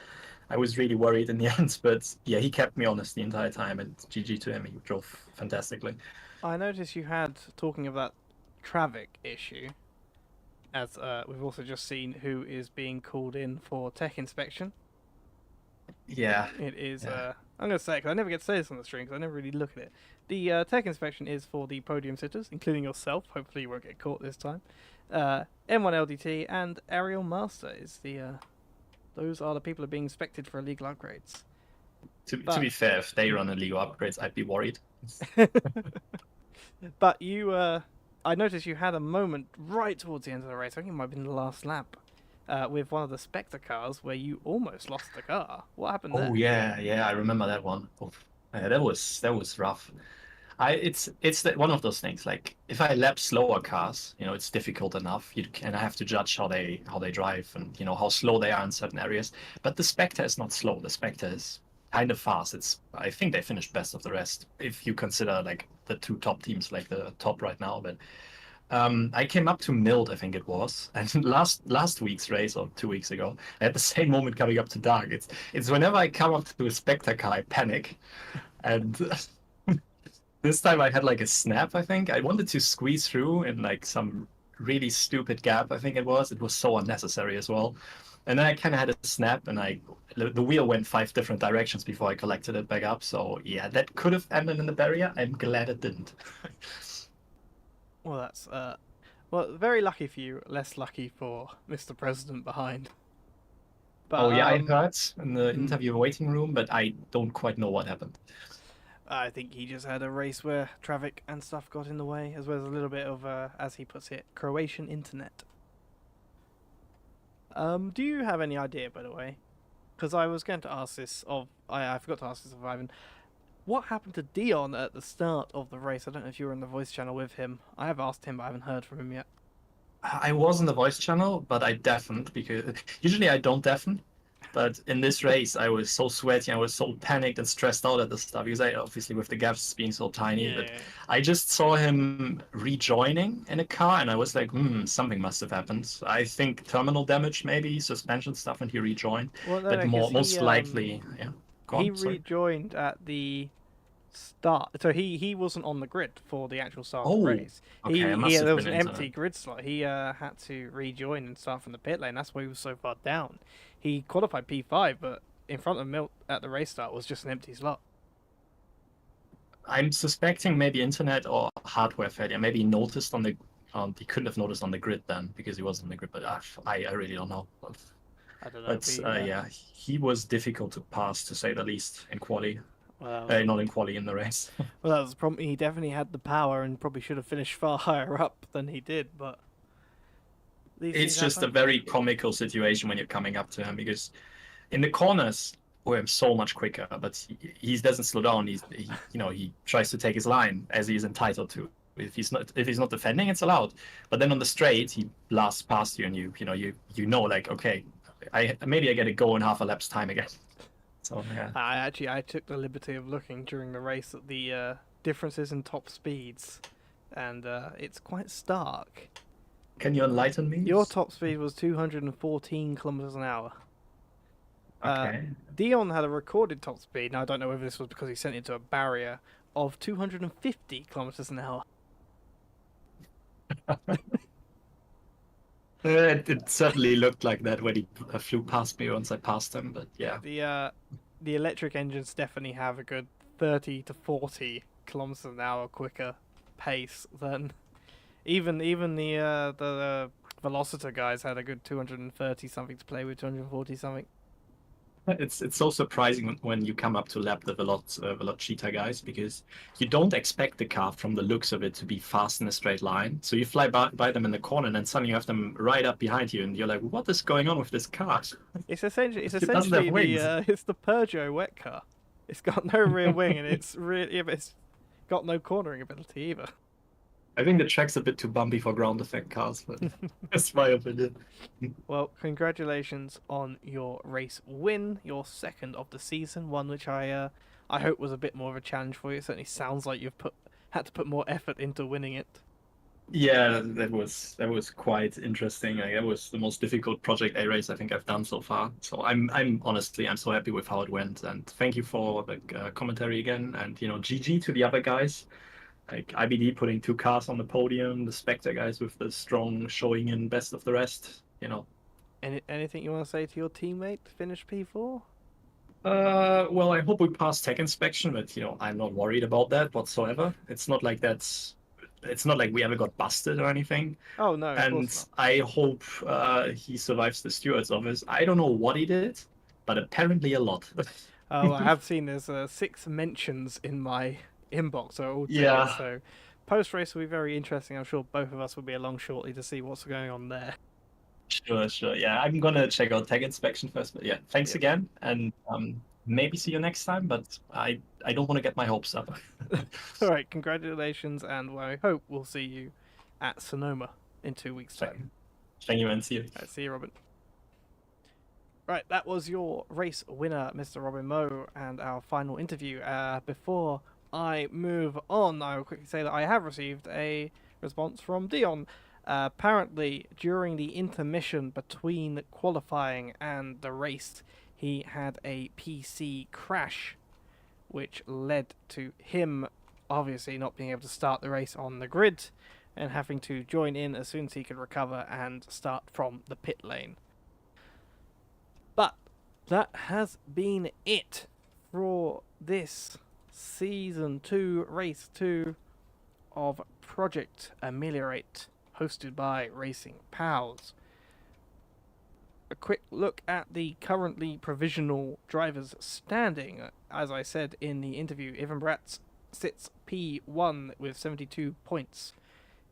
I was really worried in the end, but yeah, he kept me honest the entire time, and GG to him. He drove fantastically. I noticed you had, talking of that traffic issue, as we've also just seen who is being called in for tech inspection. Yeah. It is, Yeah. I'm going to say it because I never get to say this on the stream because I never really look at it. The tech inspection is for the podium sitters, including yourself. Hopefully you won't get caught this time. M1LDT and Aerial Master is those are the people who are being inspected for illegal upgrades. To be fair, if they run illegal upgrades, I'd be worried. But you, I noticed you had a moment right towards the end of the race. I think it might have been the last lap, with one of the Spectre cars where you almost lost the car. What happened there? Oh yeah, I remember that one. Oof. Yeah, that was rough. It's one of those things. Like if I lap slower cars, it's difficult enough. And I have to judge how they drive and how slow they are in certain areas. But the Spectre is not slow. The Spectre is kind of fast. I think they finished best of the rest if you consider like the two top teams, like the top right now. But I came up to Mild, I think it was, and last week's race or 2 weeks ago, I had the same moment coming up to Dark. It's whenever I come up to a Spectre car, I panic, and this time I had like a snap. I think I wanted to squeeze through in like some really stupid gap. I think it was. It was so unnecessary as well. And then I kind of had a snap, and the wheel went 5 different directions before I collected it back up. So yeah, that could have ended in the barrier. I'm glad it didn't. Well, that's very lucky for you. Less lucky for Mr. President behind. But, oh yeah, I heard in the interview waiting room, but I don't quite know what happened. I think he just had a race where traffic and stuff got in the way, as well as a little bit of, as he puts it, Croatian internet. Do you have any idea, by the way, Because I was going to ask this of... I forgot to ask this of Ivan. What happened to Dion at the start of the race? I don't know if you were in the voice channel with him. I have asked him, but I haven't heard from him yet. I was in the voice channel, but I deafened because usually I don't deafen. But in this race, I was so sweaty, I was so panicked and stressed out at the start because I obviously with the gaps being so tiny. But I just saw him rejoining in a car, and I was like, something must have happened. I think terminal damage, maybe suspension stuff, and he rejoined. Well, no, But no, 'cause most he, likely, yeah. Go he on, sorry. rejoined at the start. So he wasn't on the grid for the actual start of Oh, the race. okay, I must have There was been an into empty that. grid slot. He had to rejoin and start from the pit lane. That's why he was so far down. He qualified P5, but in front of Milt at the race start was just an empty slot. I'm suspecting maybe internet or hardware failure. Maybe he noticed on the he couldn't have noticed on the grid then because he wasn't on the grid. But I really don't know. I don't know. But yeah, he was difficult to pass to say the least in quali. Well, Not in quali, in the race. well, that was the problem. He definitely had the power and probably should have finished far higher up than he did. But It's just a very comical situation when you're coming up to him because in the corners we're so much quicker, but he doesn't slow down. He tries to take his line as he is entitled to. If he's not defending, it's allowed. But then on the straight, he blasts past you, and you know like, okay, maybe I get a go in half a lap's time again. So yeah. I took the liberty of looking during the race at the differences in top speeds, and it's quite stark. Can you enlighten me? Your top speed was 214 kilometers an hour. Okay. Dion had a recorded top speed. Now I don't know whether this was because he sent it to a barrier of 250 kilometers an hour. It certainly looked like that when he flew past me once I passed him, but yeah. The electric engines definitely have a good 30 to 40 kilometers an hour quicker pace than even the Velociter guys had a good 230 something to play with, 240 something. It's so surprising when you come up to lap the Velocita guys because you don't expect the car from the looks of it to be fast in a straight line. So you fly by them in the corner and then suddenly you have them right up behind you and you're like, what is going on with this car? It's essentially It doesn't have wings. it's the Peugeot wet car. It's got no rear wing and it's got no cornering ability either. I think the track's a bit too bumpy for ground effect cars, but that's my opinion. Well, congratulations on your race win, your second of the season, one which I hope was a bit more of a challenge for you. It certainly sounds like you've had to put more effort into winning it. Yeah, that was quite interesting. That was the most difficult Project A race I think I've done so far. So I'm honestly so happy with how it went, and thank you for the commentary again, and GG to the other guys. Like IBD putting 2 cars on the podium, the Spectre guys with the strong showing in best of the rest, Anything you want to say to your teammate, finish P4? Well, I hope we pass tech inspection, but I'm not worried about that whatsoever. It's not like we ever got busted or anything. Oh no, of And course I hope he survives the steward's office. I don't know what he did, but apparently a lot. Oh, I have seen there's 6 mentions in my inbox. So Yeah. So post race will be very interesting. I'm sure both of us will be along shortly to see what's going on there. Sure. Yeah, I'm gonna check out tech inspection first, but yeah, thanks again, and maybe see you next time. But I don't want to get my hopes up. All right, congratulations, and I hope we'll see you at Sonoma in 2 weeks' time. Thank you, man. See you. All right, see you, Robin. Right, that was your race winner, Mr. Robin Moe, and our final interview. Before I move on, I will quickly say that I have received a response from Dion. Apparently, during the intermission between qualifying and the race, he had a PC crash, which led to him obviously not being able to start the race on the grid and having to join in as soon as he could recover and start from the pit lane. But that has been it for this Season 2, Race 2 of Project Ameliorate, hosted by Racing Pals. A quick look at the currently provisional drivers standing. As I said in the interview, Ivan Bratz sits P1 with 72 points.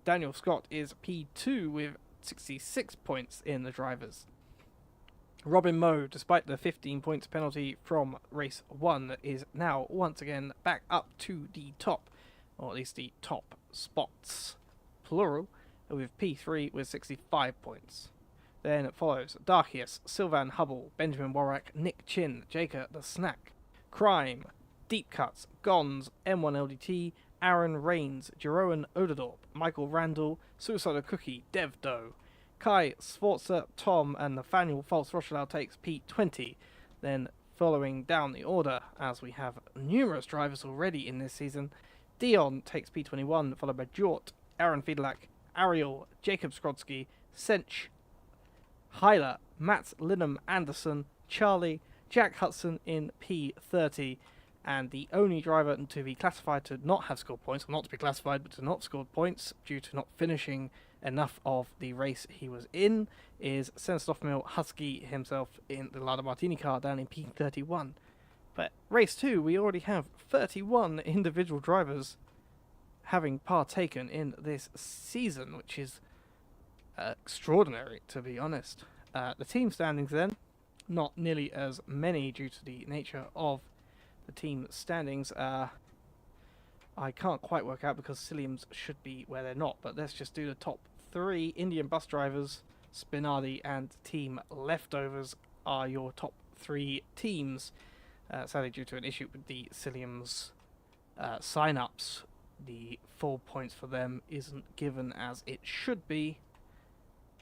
Daniel Scott is P2 with 66 points in the drivers. Robin Moe, despite the 15 points penalty from race 1, is now once again back up to the top, or at least the top spots, plural, with P3 with 65 points. Then it follows Darkius, Sylvan Hubble, Benjamin Warrack, Nick Chin, Jacob the Snack, Crime, Deep Cuts, Gons, M1LDT, Aaron Rains, Jeroen Odedorp, Michael Randall, Suicidal Cookie, Dev Doe, Kai Sforza, Tom, and Nathaniel False Rochelle takes P20. Then following down the order, as we have numerous drivers already in this season, Dion takes P21, followed by Jort, Aaron Fiedlak, Ariel, Jacob Skrodsky, Sench, Hyla, Matt Linham Anderson, Charlie, Jack Hudson in P30, and the only driver to be classified to not have scored points, or not to be classified but to not score points due to not finishing enough of the race he was in, is Senstoffmill Husky himself in the Lada Martini car down in P31. But race 2, we already have 31 individual drivers having partaken in this season, which is extraordinary, to be honest. The team standings then, not nearly as many due to the nature of the team standings. I can't quite work out because Cilliams should be where they're not, but let's just do the top 3. Indian bus drivers, Spinardi, and Team Leftovers are your top 3 teams. Sadly, due to an issue with the Cilliams sign-ups, the full points for them isn't given as it should be.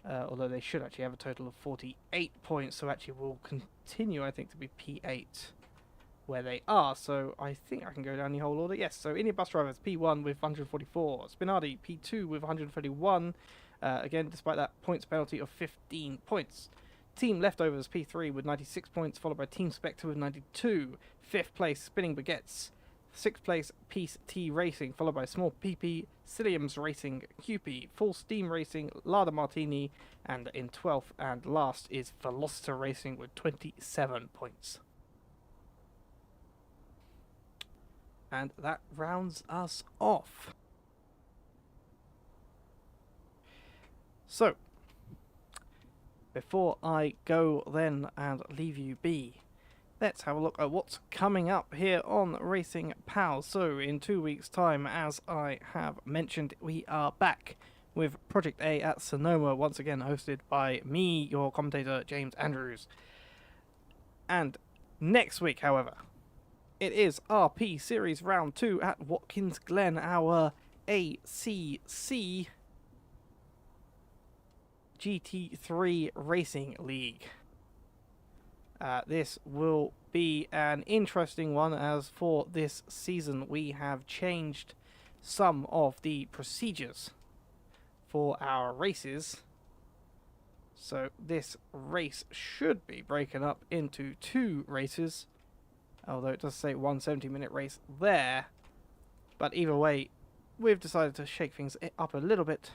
Although they should actually have a total of 48 points, so actually will continue, I think, to be P8 where they are. So I think I can go down the whole order. Yes, so Indian bus drivers, P1 with 144. Spinardi, P2 with 131. Again, despite that points penalty of 15 points. Team Leftovers, P3 with 96 points, followed by Team Spectre with 92. 5th place, Spinning Baguettes. 6th place, Peace T Racing, followed by Small PP, Cilliams Racing, QP, Full Steam Racing, Lada Martini, and in 12th and last is Velociter Racing with 27 points. And that rounds us off. So, before I go then and leave you be, let's have a look at what's coming up here on Racing Pals. So, in 2 weeks' time, as I have mentioned, we are back with Project A at Sonoma, once again hosted by me, your commentator, James Andrews. And next week, however, it is RP Series Round 2 at Watkins Glen, our ACC GT3 Racing League. This will be an interesting one, as for this season we have changed some of the procedures for our races. So this race should be broken up into 2 races, although it does say 1 70-minute race there. But either way, we've decided to shake things up a little bit,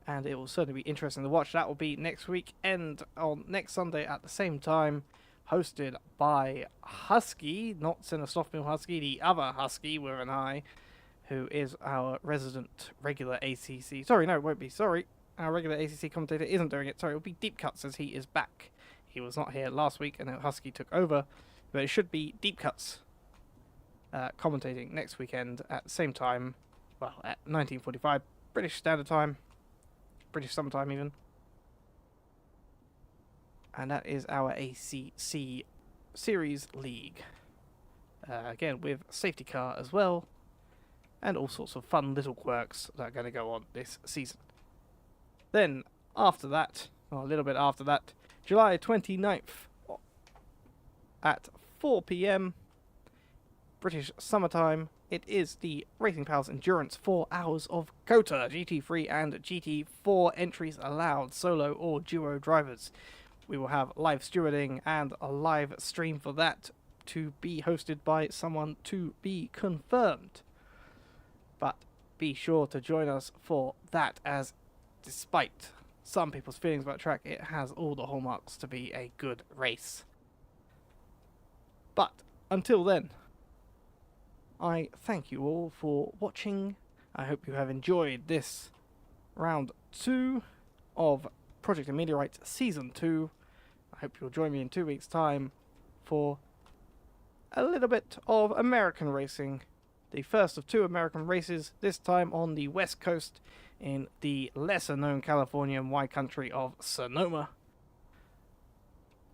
and it will certainly be interesting to watch. That will be next week and on next Sunday at the same time, hosted by Husky, not Senstoffmill Husky, the other Husky with an I, who is our resident regular ACC. Sorry, no, it won't be. Sorry, our regular ACC commentator isn't doing it. Sorry, it will be Deep Cuts, as he is back. He was not here last week, and Husky took over. But it should be Deep Cuts commentating next weekend at the same time, well, at 19:45 British Standard Time, British Summertime even. And that is our ACC Series League. Again, with safety car as well, and all sorts of fun little quirks that are going to go on this season. Then, after that, or a little bit after that, July 29th at 4 PM British Summertime, it is the Racing Pals Endurance 4 Hours of COTA, GT3 and GT4 entries allowed, solo or duo drivers. We will have live stewarding and a live stream for that, to be hosted by someone to be confirmed. But be sure to join us for that, as despite some people's feelings about the track, it has all the hallmarks to be a good race. But until then, I thank you all for watching. I hope you have enjoyed this round 2 of Project Ameliorate Season 2. I hope you'll join me in 2 weeks' time for a little bit of American racing. The first of 2 American races, this time on the West Coast in the lesser-known Californian wine country of Sonoma,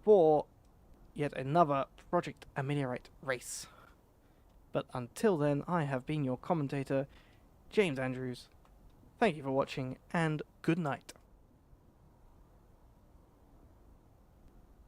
for yet another Project Ameliorate race. But until then, I have been your commentator, James Andrews. Thank you for watching, and good night.